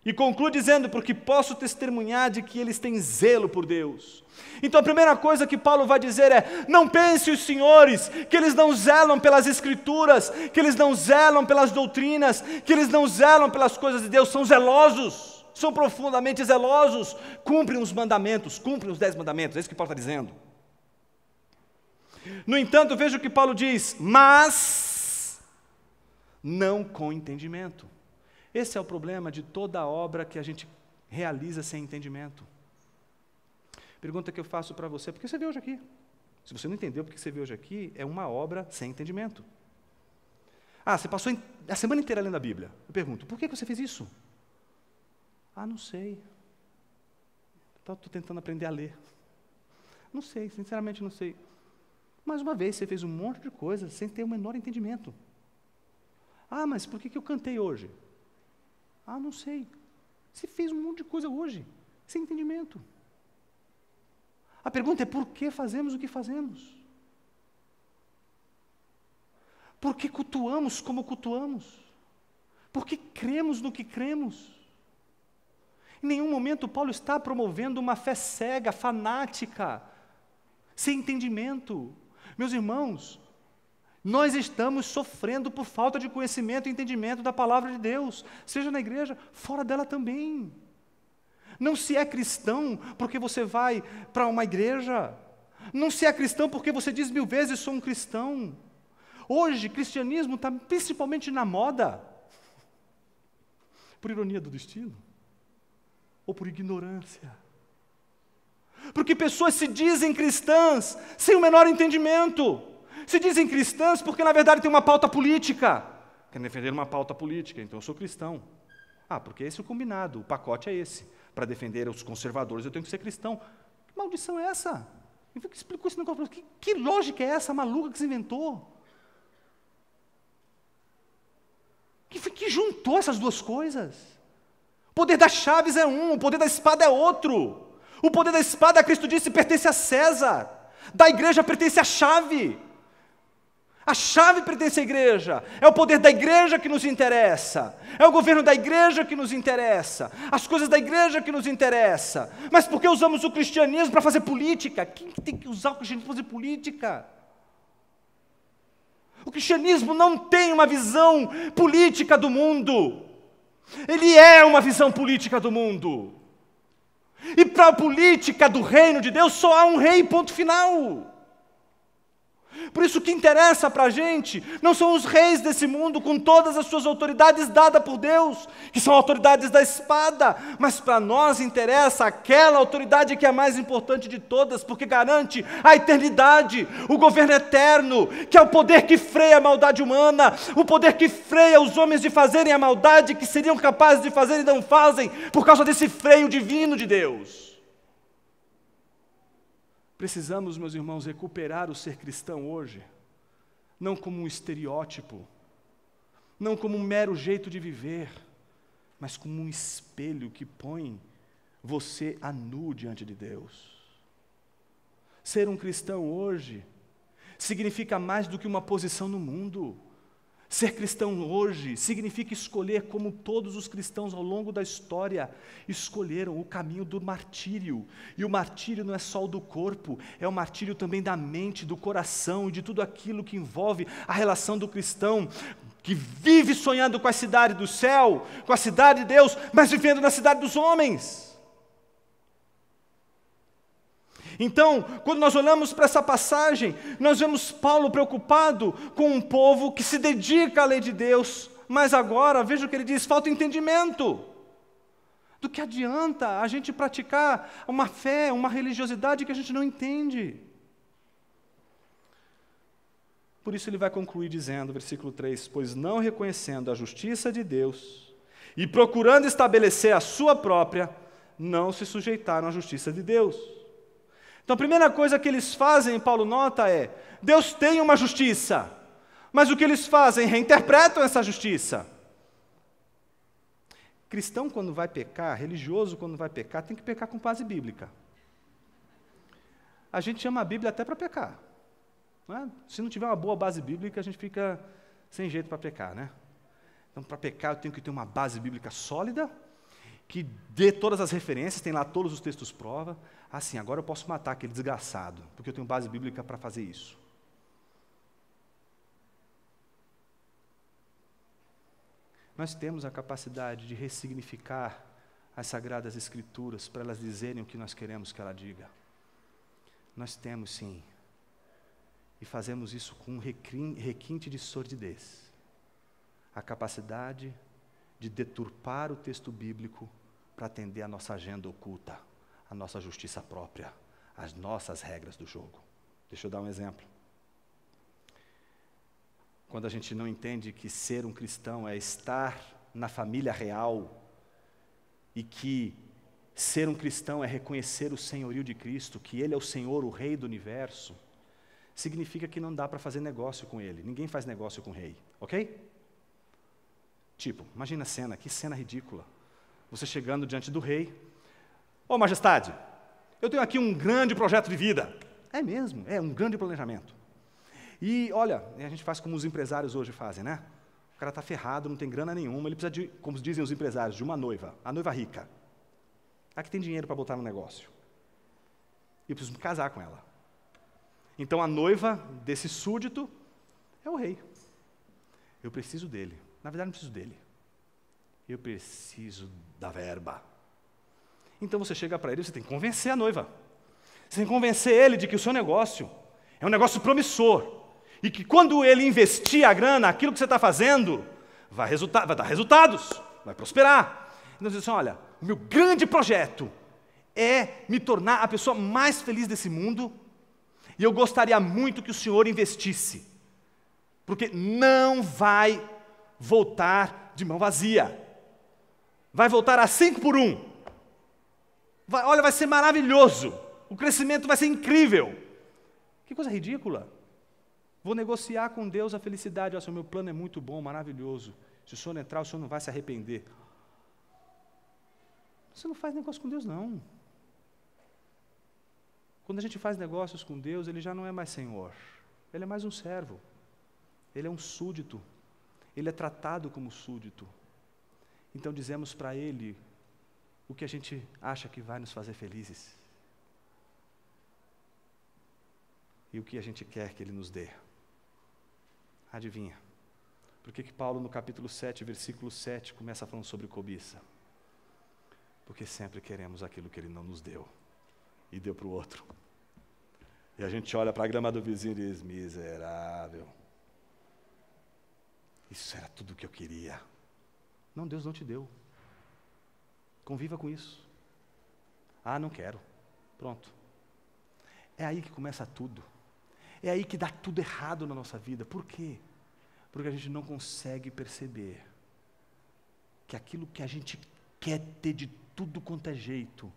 E conclui dizendo, porque posso testemunhar de que eles têm zelo por Deus. Então a primeira coisa que Paulo vai dizer é, não pense os senhores, que eles não zelam pelas Escrituras, que eles não zelam pelas doutrinas, que eles não zelam pelas coisas de Deus, são zelosos, são profundamente zelosos, cumprem os mandamentos, cumprem os 10 mandamentos, é isso que Paulo está dizendo. No entanto, veja o que Paulo diz, mas não com entendimento. Esse é o problema de toda obra que a gente realiza sem entendimento. Pergunta que eu faço para você, por que você veio hoje aqui? Se você não entendeu por que você veio hoje aqui, é uma obra sem entendimento. Ah, você passou a semana inteira lendo a Bíblia. Eu pergunto, por que você fez isso? Ah, não sei. Estou tentando aprender a ler. Não sei, sinceramente não sei. Mais uma vez, você fez um monte de coisas sem ter o menor entendimento. Ah, mas por que eu cantei hoje? Ah, não sei. Você fez um monte de coisa hoje, sem entendimento. A pergunta é, por que fazemos o que fazemos? Por que cultuamos como cultuamos? Por que cremos no que cremos? Em nenhum momento Paulo está promovendo uma fé cega, fanática, sem entendimento. Meus irmãos, nós estamos sofrendo por falta de conhecimento e entendimento da palavra de Deus, seja na igreja, fora dela também. Não se é cristão porque você vai para uma igreja, não se é cristão porque você diz 1000 vezes sou um cristão. Hoje, cristianismo está principalmente na moda, por ironia do destino, ou por ignorância. Porque pessoas se dizem cristãs sem o menor entendimento. Se dizem cristãs porque, na verdade, tem uma pauta política. Querem defender uma pauta política, então eu sou cristão. Ah, porque esse é o combinado, o pacote é esse. Para defender os conservadores eu tenho que ser cristão. Que maldição é essa? Quem foi que explicou esse negócio? Que lógica é essa maluca que se inventou? Quem foi que juntou essas duas coisas? O poder das chaves é um, o poder da espada é outro. O poder da espada, Cristo disse, pertence a César. Da igreja pertence a chave. A chave pertence à igreja. É o poder da igreja que nos interessa. É o governo da igreja que nos interessa. As coisas da igreja que nos interessa. Mas por que usamos o cristianismo para fazer política? Quem tem que usar o cristianismo para fazer política? O cristianismo não tem uma visão política do mundo. Ele é uma visão política do mundo. E para a política do reino de Deus só há um rei, ponto final. Por isso o que interessa para a gente não são os reis desse mundo com todas as suas autoridades dadas por Deus, que são autoridades da espada, mas para nós interessa aquela autoridade que é a mais importante de todas, porque garante a eternidade, o governo eterno, que é o poder que freia a maldade humana, o poder que freia os homens de fazerem a maldade que seriam capazes de fazer e não fazem, por causa desse freio divino de Deus. Precisamos, meus irmãos, recuperar o ser cristão hoje, não como um estereótipo, não como um mero jeito de viver, mas como um espelho que põe você a nu diante de Deus. Ser um cristão hoje significa mais do que uma posição no mundo. Ser cristão hoje significa escolher, como todos os cristãos ao longo da história escolheram, o caminho do martírio. E o martírio não é só o do corpo, é o martírio também da mente, do coração e de tudo aquilo que envolve a relação do cristão, que vive sonhando com a cidade do céu, com a cidade de Deus, mas vivendo na cidade dos homens. Então, quando nós olhamos para essa passagem, nós vemos Paulo preocupado com um povo que se dedica à lei de Deus, mas agora, veja o que ele diz, falta entendimento. Do que adianta a gente praticar uma fé, uma religiosidade que a gente não entende? Por isso ele vai concluir dizendo, versículo 3, pois não reconhecendo a justiça de Deus e procurando estabelecer a sua própria, não se sujeitaram à justiça de Deus. Então a primeira coisa que eles fazem, Paulo nota, é, Deus tem uma justiça, mas o que eles fazem? Reinterpretam essa justiça. Cristão quando vai pecar, religioso quando vai pecar, tem que pecar com base bíblica. A gente chama a Bíblia até para pecar. Não é? Se não tiver uma boa base bíblica, a gente fica sem jeito para pecar, né? Então para pecar eu tenho que ter uma base bíblica sólida, que dê todas as referências, tem lá todos os textos prova. Assim, agora eu posso matar aquele desgraçado, porque eu tenho base bíblica para fazer isso. Nós temos a capacidade de ressignificar as Sagradas Escrituras para elas dizerem o que nós queremos que ela diga. Nós temos sim, e fazemos isso com um requinte de sordidez. A capacidade de deturpar o texto bíblico para atender a nossa agenda oculta, a nossa justiça própria, as nossas regras do jogo. Deixa eu dar um exemplo. Quando a gente não entende que ser um cristão é estar na família real e que ser um cristão é reconhecer o senhorio de Cristo, que Ele é o Senhor, o Rei do universo, significa que não dá para fazer negócio com Ele. Ninguém faz negócio com o Rei, ok? Tipo, imagina a cena, que cena ridícula. Você chegando diante do rei. Ô majestade, eu tenho aqui um grande projeto de vida. É mesmo, é um grande planejamento. E olha, a gente faz como os empresários hoje fazem, né? O cara está ferrado, não tem grana nenhuma, ele precisa de, como dizem os empresários, de uma noiva, a noiva rica. A que tem dinheiro para botar no negócio. E eu preciso me casar com ela. Então a noiva desse súdito é o rei. Eu preciso dele. Na verdade, não preciso dele. Eu preciso da verba. Então você chega para ele, você tem que convencer a noiva. Você tem que convencer ele de que o seu negócio é um negócio promissor. E que quando ele investir a grana, aquilo que você está fazendo, vai dar resultados, vai prosperar. Então você diz assim, olha, o meu grande projeto é me tornar a pessoa mais feliz desse mundo, e eu gostaria muito que o senhor investisse, porque não vai voltar de mão vazia. Vai voltar a 5 por 1. Olha, vai ser maravilhoso. O crescimento vai ser incrível. Que coisa ridícula. Vou negociar com Deus a felicidade. Olha, o meu plano é muito bom, maravilhoso. Se o senhor entrar, o senhor não vai se arrepender. Você não faz negócio com Deus, não. Quando a gente faz negócios com Deus, Ele já não é mais Senhor. Ele é mais um servo. Ele é um súdito. Ele é tratado como súdito. Então dizemos para Ele o que a gente acha que vai nos fazer felizes. E o que a gente quer que Ele nos dê. Adivinha? Por que Paulo, no capítulo 7, versículo 7, começa falando sobre cobiça? Porque sempre queremos aquilo que Ele não nos deu. E deu para o outro. E a gente olha para a grama do vizinho e diz, miserável. Isso era tudo o que eu queria. Não, Deus não te deu. Conviva com isso. Ah, não quero. Pronto. É aí que começa tudo. É aí que dá tudo errado na nossa vida. Por quê? Porque a gente não consegue perceber que aquilo que a gente quer ter de tudo quanto é jeito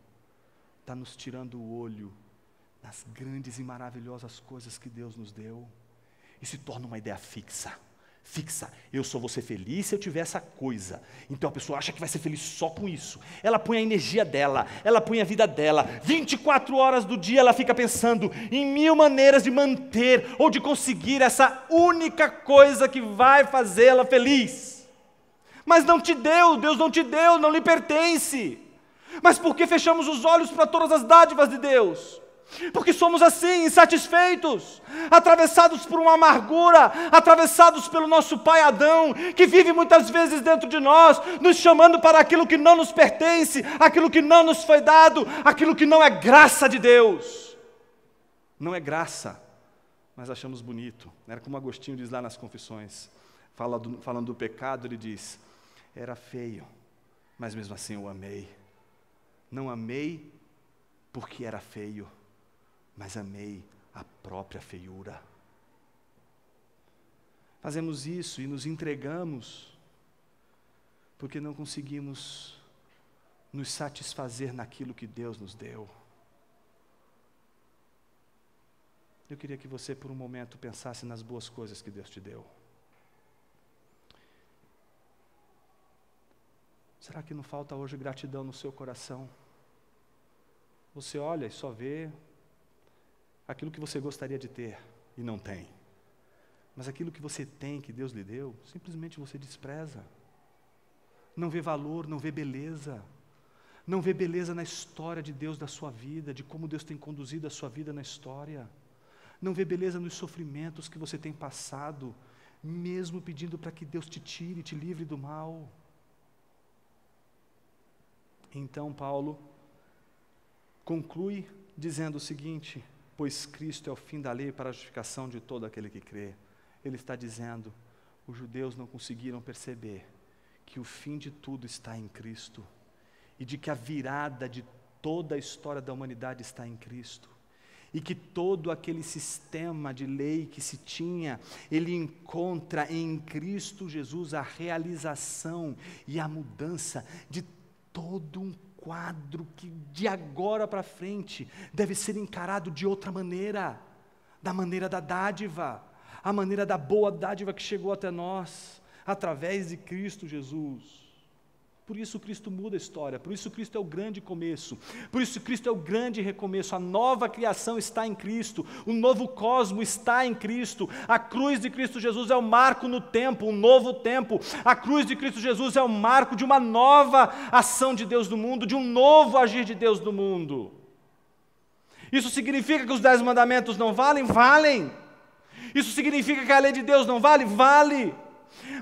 está nos tirando o olho nas grandes e maravilhosas coisas que Deus nos deu e se torna uma ideia fixa. Eu só vou ser feliz se eu tiver essa coisa. Então a pessoa acha que vai ser feliz só com isso. Ela põe a energia dela, ela põe a vida dela. 24 horas do dia ela fica pensando em 1000 maneiras de manter ou de conseguir essa única coisa que vai fazê-la feliz. Mas não te deu, Deus não te deu, não lhe pertence. Mas por que fechamos os olhos para todas as dádivas de Deus? Porque somos assim, insatisfeitos, atravessados por uma amargura, atravessados pelo nosso pai Adão, que vive muitas vezes dentro de nós, nos chamando para aquilo que não nos pertence, aquilo que não nos foi dado, aquilo que não é graça de Deus. Não é graça, mas achamos bonito. Era como Agostinho diz lá nas Confissões, falando do pecado, ele diz, era feio, mas mesmo assim eu amei. Não amei porque era feio, mas amei a própria feiura. Fazemos isso e nos entregamos porque não conseguimos nos satisfazer naquilo que Deus nos deu. Eu queria que você por um momento pensasse nas boas coisas que Deus te deu. Será que não falta hoje gratidão no seu coração? Você olha e só vê aquilo que você gostaria de ter e não tem. Mas aquilo que você tem, que Deus lhe deu, simplesmente você despreza. Não vê valor, não vê beleza. Não vê beleza na história de Deus da sua vida, de como Deus tem conduzido a sua vida na história. Não vê beleza nos sofrimentos que você tem passado, mesmo pedindo para que Deus te tire, te livre do mal. Então Paulo conclui dizendo o seguinte, pois Cristo é o fim da lei para a justificação de todo aquele que crê. Ele está dizendo, os judeus não conseguiram perceber que o fim de tudo está em Cristo e de que a virada de toda a história da humanidade está em Cristo e que todo aquele sistema de lei que se tinha, ele encontra em Cristo Jesus a realização e a mudança de todo um quadro que de agora para frente deve ser encarado de outra maneira, da maneira da dádiva, a maneira da boa dádiva que chegou até nós, através de Cristo Jesus. Por isso Cristo muda a história, por isso Cristo é o grande começo, por isso Cristo é o grande recomeço, a nova criação está em Cristo, o novo cosmo está em Cristo, a cruz de Cristo Jesus é o marco no tempo, um novo tempo, a cruz de Cristo Jesus é o marco de uma nova ação de Deus no mundo, de um novo agir de Deus no mundo. Isso significa que os 10 mandamentos não valem? Valem. Isso significa que a lei de Deus não vale? Vale.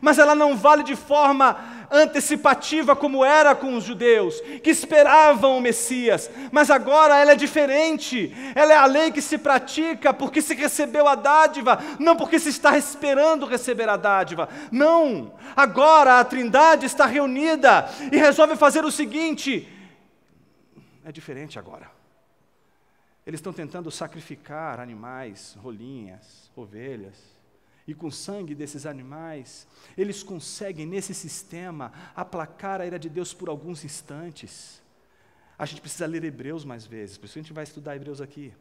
Mas ela não vale de forma antecipativa como era com os judeus, que esperavam o Messias, mas agora ela é diferente, ela é a lei que se pratica porque se recebeu a dádiva, não porque se está esperando receber a dádiva, não, agora a Trindade está reunida e resolve fazer o seguinte, é diferente agora, eles estão tentando sacrificar animais, rolinhas, ovelhas, e com o sangue desses animais, eles conseguem, nesse sistema, aplacar a ira de Deus por alguns instantes. A gente precisa ler Hebreus mais vezes, por isso a gente vai estudar Hebreus aqui.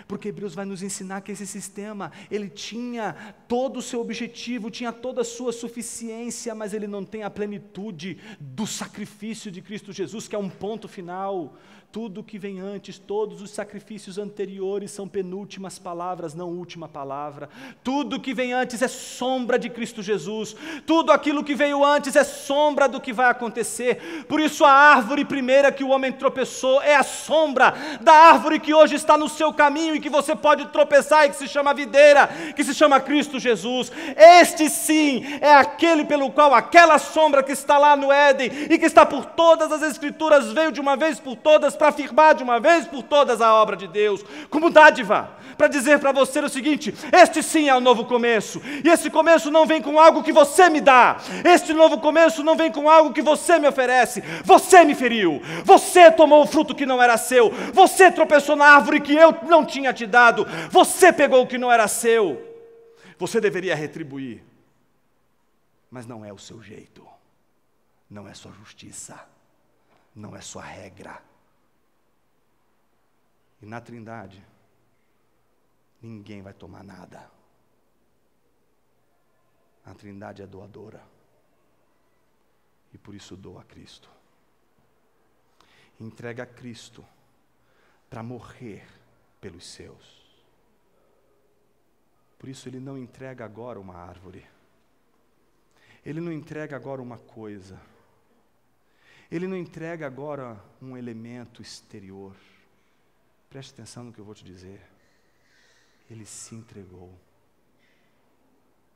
Porque Hebreus vai nos ensinar que esse sistema, ele tinha todo o seu objetivo, tinha toda a sua suficiência, mas ele não tem a plenitude do sacrifício de Cristo Jesus, que é um ponto final. Tudo que vem antes, todos os sacrifícios anteriores são penúltimas palavras, não última palavra. Tudo que vem antes é sombra de Cristo Jesus. Tudo aquilo que veio antes é sombra do que vai acontecer. Por isso a árvore primeira que o homem tropeçou é a sombra da árvore que hoje está no seu caminho e que você pode tropeçar e que se chama videira, que se chama Cristo Jesus. Este sim é aquele pelo qual aquela sombra que está lá no Éden e que está por todas as Escrituras veio de uma vez por todas para afirmar de uma vez por todas a obra de Deus, como dádiva, para dizer para você o seguinte: este sim é o novo começo, e esse começo não vem com algo que você me dá, este novo começo não vem com algo que você me oferece, você me feriu, você tomou o fruto que não era seu, você tropeçou na árvore que eu não tinha te dado, você pegou o que não era seu, você deveria retribuir, mas não é o seu jeito, não é sua justiça, não é sua regra. E na Trindade, ninguém vai tomar nada. A Trindade é doadora. E por isso doa a Cristo. Entrega a Cristo para morrer pelos seus. Por isso Ele não entrega agora uma árvore. Ele não entrega agora uma coisa. Ele não entrega agora um elemento exterior. Preste atenção no que eu vou te dizer. Ele se entregou.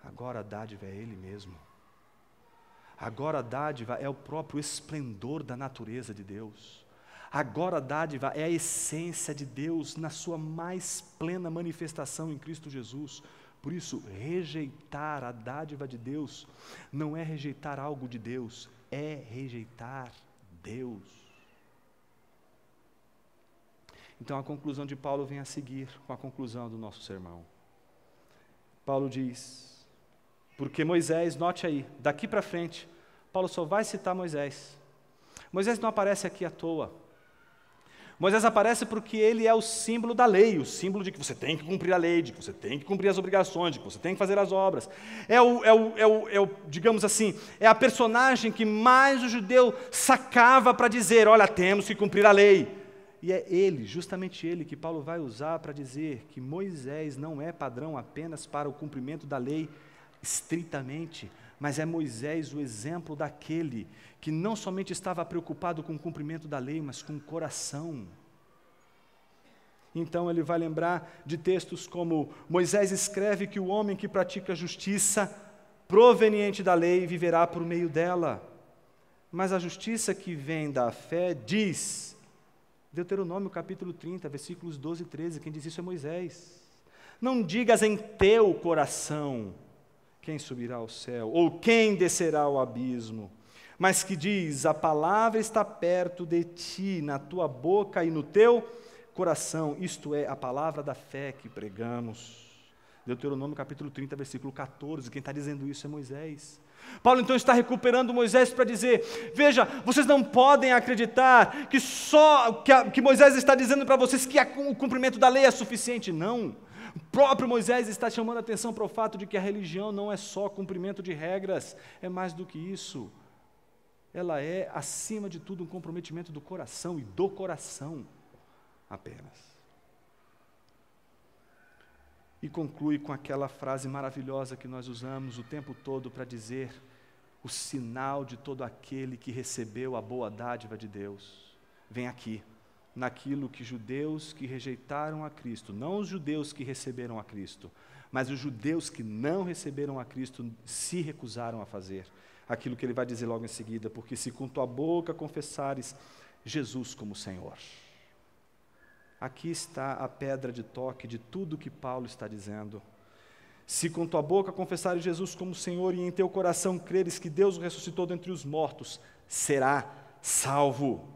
Agora a dádiva é Ele mesmo. Agora a dádiva é o próprio esplendor da natureza de Deus. Agora a dádiva é a essência de Deus na sua mais plena manifestação em Cristo Jesus. Por isso, rejeitar a dádiva de Deus não é rejeitar algo de Deus, é rejeitar Deus. Então a conclusão de Paulo vem a seguir com a conclusão do nosso sermão. Paulo diz, porque Moisés, note aí, daqui para frente, Paulo só vai citar Moisés. Moisés não aparece aqui à toa. Moisés aparece porque ele é o símbolo da lei, o símbolo de que você tem que cumprir a lei, de que você tem que cumprir as obrigações, de que você tem que fazer as obras. Digamos assim, é a personagem que mais o judeu sacava para dizer, olha, temos que cumprir a lei. E é ele, justamente ele, que Paulo vai usar para dizer que Moisés não é padrão apenas para o cumprimento da lei estritamente, mas é Moisés o exemplo daquele que não somente estava preocupado com o cumprimento da lei, mas com o coração. Então ele vai lembrar de textos como Moisés escreve que o homem que pratica a justiça proveniente da lei viverá por meio dela. Mas a justiça que vem da fé diz, Deuteronômio capítulo 30, versículos 12 e 13, quem diz isso é Moisés. Não digas em teu coração, quem subirá ao céu, ou quem descerá ao abismo, mas que diz, a palavra está perto de ti, na tua boca e no teu coração, isto é, a palavra da fé que pregamos. Deuteronômio capítulo 30, versículo 14, quem está dizendo isso é Moisés. Paulo então está recuperando Moisés para dizer, veja, vocês não podem acreditar que Moisés está dizendo para vocês que o cumprimento da lei é suficiente, não. O próprio Moisés está chamando a atenção para o fato de que a religião não é só cumprimento de regras, é mais do que isso. Ela é, acima de tudo, um comprometimento do coração e do coração apenas. E conclui com aquela frase maravilhosa que nós usamos o tempo todo para dizer o sinal de todo aquele que recebeu a boa dádiva de Deus. Vem aqui, naquilo que judeus que rejeitaram a Cristo, não os judeus que receberam a Cristo, mas os judeus que não receberam a Cristo se recusaram a fazer. Aquilo que ele vai dizer logo em seguida, porque se com tua boca confessares Jesus como Senhor. Aqui está a pedra de toque de tudo que Paulo está dizendo. Se com tua boca confessares Jesus como Senhor e em teu coração creres que Deus o ressuscitou dentre os mortos, será salvo.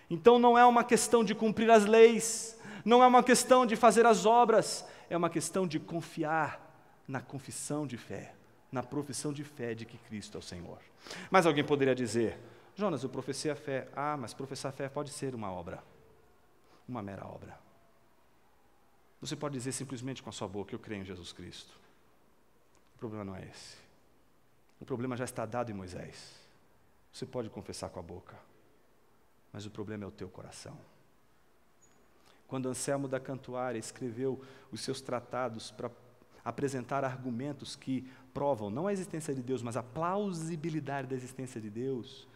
Então não é uma questão de cumprir as leis, não é uma questão de fazer as obras, é uma questão de confiar na confissão de fé, na profissão de fé de que Cristo é o Senhor. Mas alguém poderia dizer, Jonas, eu professei a fé. Ah, mas professar a fé pode ser uma obra. Uma mera obra. Você pode dizer simplesmente com a sua boca: eu creio em Jesus Cristo. O problema não é esse. O problema já está dado em Moisés. Você pode confessar com a boca, mas o problema é o teu coração. Quando Anselmo da Cantuária escreveu os seus tratados para apresentar argumentos que provam não a existência de Deus, mas a plausibilidade da existência de Deus,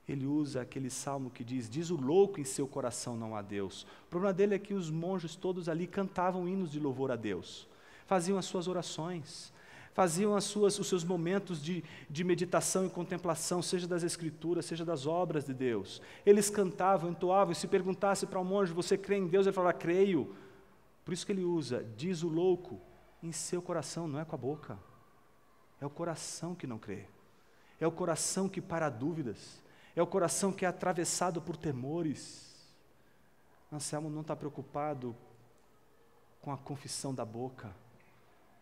ele usa aquele salmo que diz o louco em seu coração não há Deus. O problema dele é que os monges todos ali cantavam hinos de louvor a Deus, faziam as suas orações, faziam os seus momentos de meditação e contemplação, seja das Escrituras, seja das obras de Deus. Eles cantavam, entoavam, e se perguntasse para um monge: você crê em Deus? Ele falava: creio. Por isso que ele usa, diz o louco em seu coração, não é com a boca. É o coração que não crê. É o coração que para dúvidas. É o coração que é atravessado por temores. Anselmo não está preocupado com a confissão da boca,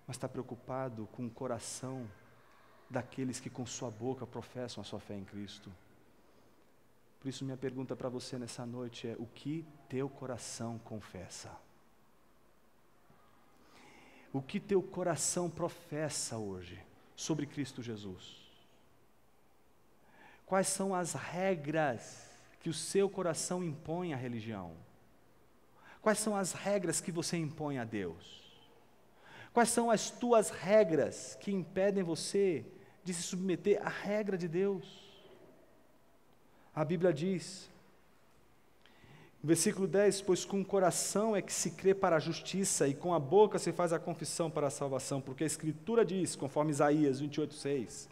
mas está preocupado com o coração daqueles que com sua boca professam a sua fé em Cristo. Por isso minha pergunta para você nessa noite é: o que teu coração confessa? O que teu coração professa hoje sobre Cristo Jesus? Quais são as regras que o seu coração impõe à religião? Quais são as regras que você impõe a Deus? Quais são as tuas regras que impedem você de se submeter à regra de Deus? A Bíblia diz, no versículo 10, pois com o coração é que se crê para a justiça e com a boca se faz a confissão para a salvação, porque a Escritura diz, conforme Isaías 28:6,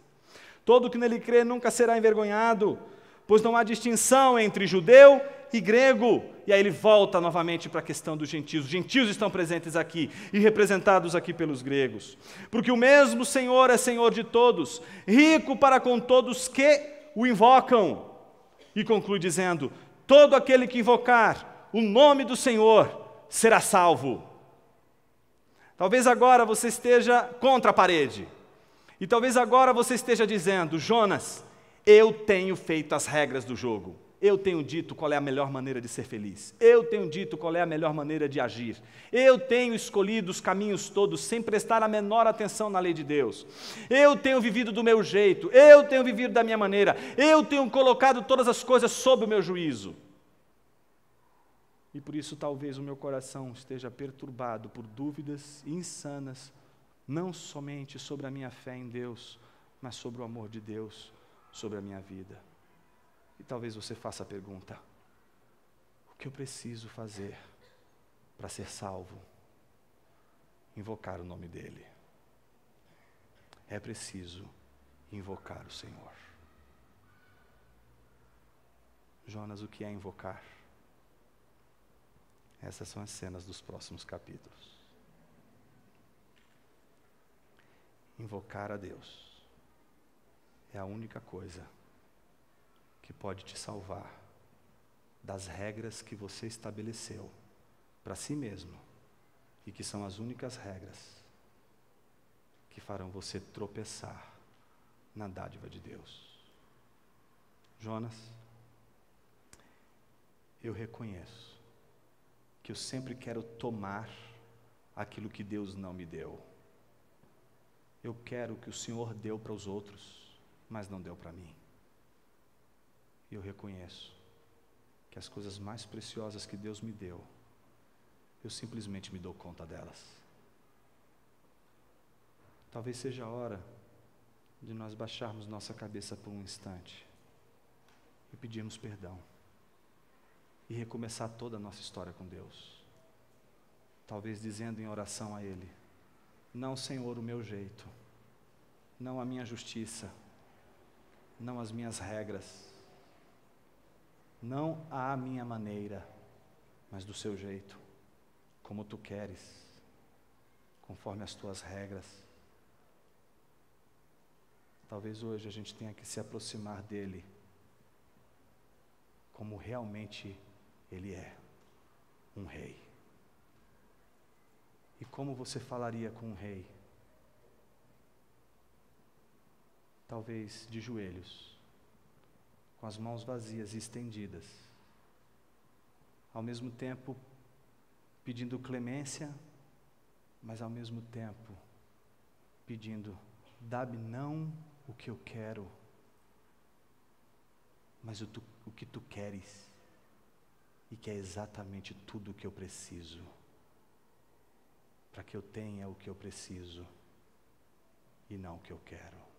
todo que nele crê nunca será envergonhado, pois não há distinção entre judeu e grego. E aí ele volta novamente para a questão dos gentios. Os gentios estão presentes aqui e representados aqui pelos gregos. Porque o mesmo Senhor é Senhor de todos, rico para com todos que o invocam. E conclui dizendo: todo aquele que invocar o nome do Senhor será salvo. Talvez agora você esteja contra a parede. E talvez agora você esteja dizendo: Jonas, eu tenho feito as regras do jogo. Eu tenho dito qual é a melhor maneira de ser feliz. Eu tenho dito qual é a melhor maneira de agir. Eu tenho escolhido os caminhos todos sem prestar a menor atenção na lei de Deus. Eu tenho vivido do meu jeito. Eu tenho vivido da minha maneira. Eu tenho colocado todas as coisas sob o meu juízo. E por isso talvez o meu coração esteja perturbado por dúvidas insanas, não somente sobre a minha fé em Deus, mas sobre o amor de Deus sobre a minha vida. E talvez você faça a pergunta: o que eu preciso fazer para ser salvo? Invocar o nome dEle. É preciso invocar o Senhor. Jonas, o que é invocar? Essas são as cenas dos próximos capítulos. Invocar a Deus é a única coisa que pode te salvar das regras que você estabeleceu para si mesmo e que são as únicas regras que farão você tropeçar na dádiva de Deus. Jonas, eu reconheço que eu sempre quero tomar aquilo que Deus não me deu. Eu quero que o Senhor deu para os outros, mas não deu para mim. E eu reconheço que as coisas mais preciosas que Deus me deu, eu simplesmente me dou conta delas. Talvez seja a hora de nós baixarmos nossa cabeça por um instante e pedirmos perdão e recomeçar toda a nossa história com Deus. Talvez dizendo em oração a Ele: não, Senhor, o meu jeito, não a minha justiça, não as minhas regras, não a minha maneira, mas do seu jeito, como tu queres, conforme as tuas regras. Talvez hoje a gente tenha que se aproximar dele como realmente ele é, um rei. E como você falaria com um rei? Talvez de joelhos, com as mãos vazias e estendidas, ao mesmo tempo pedindo clemência mas ao mesmo tempo pedindo: dá-me não o que eu quero, mas o que tu queres, e que é exatamente tudo o que eu preciso, para que eu tenha o que eu preciso e não o que eu quero.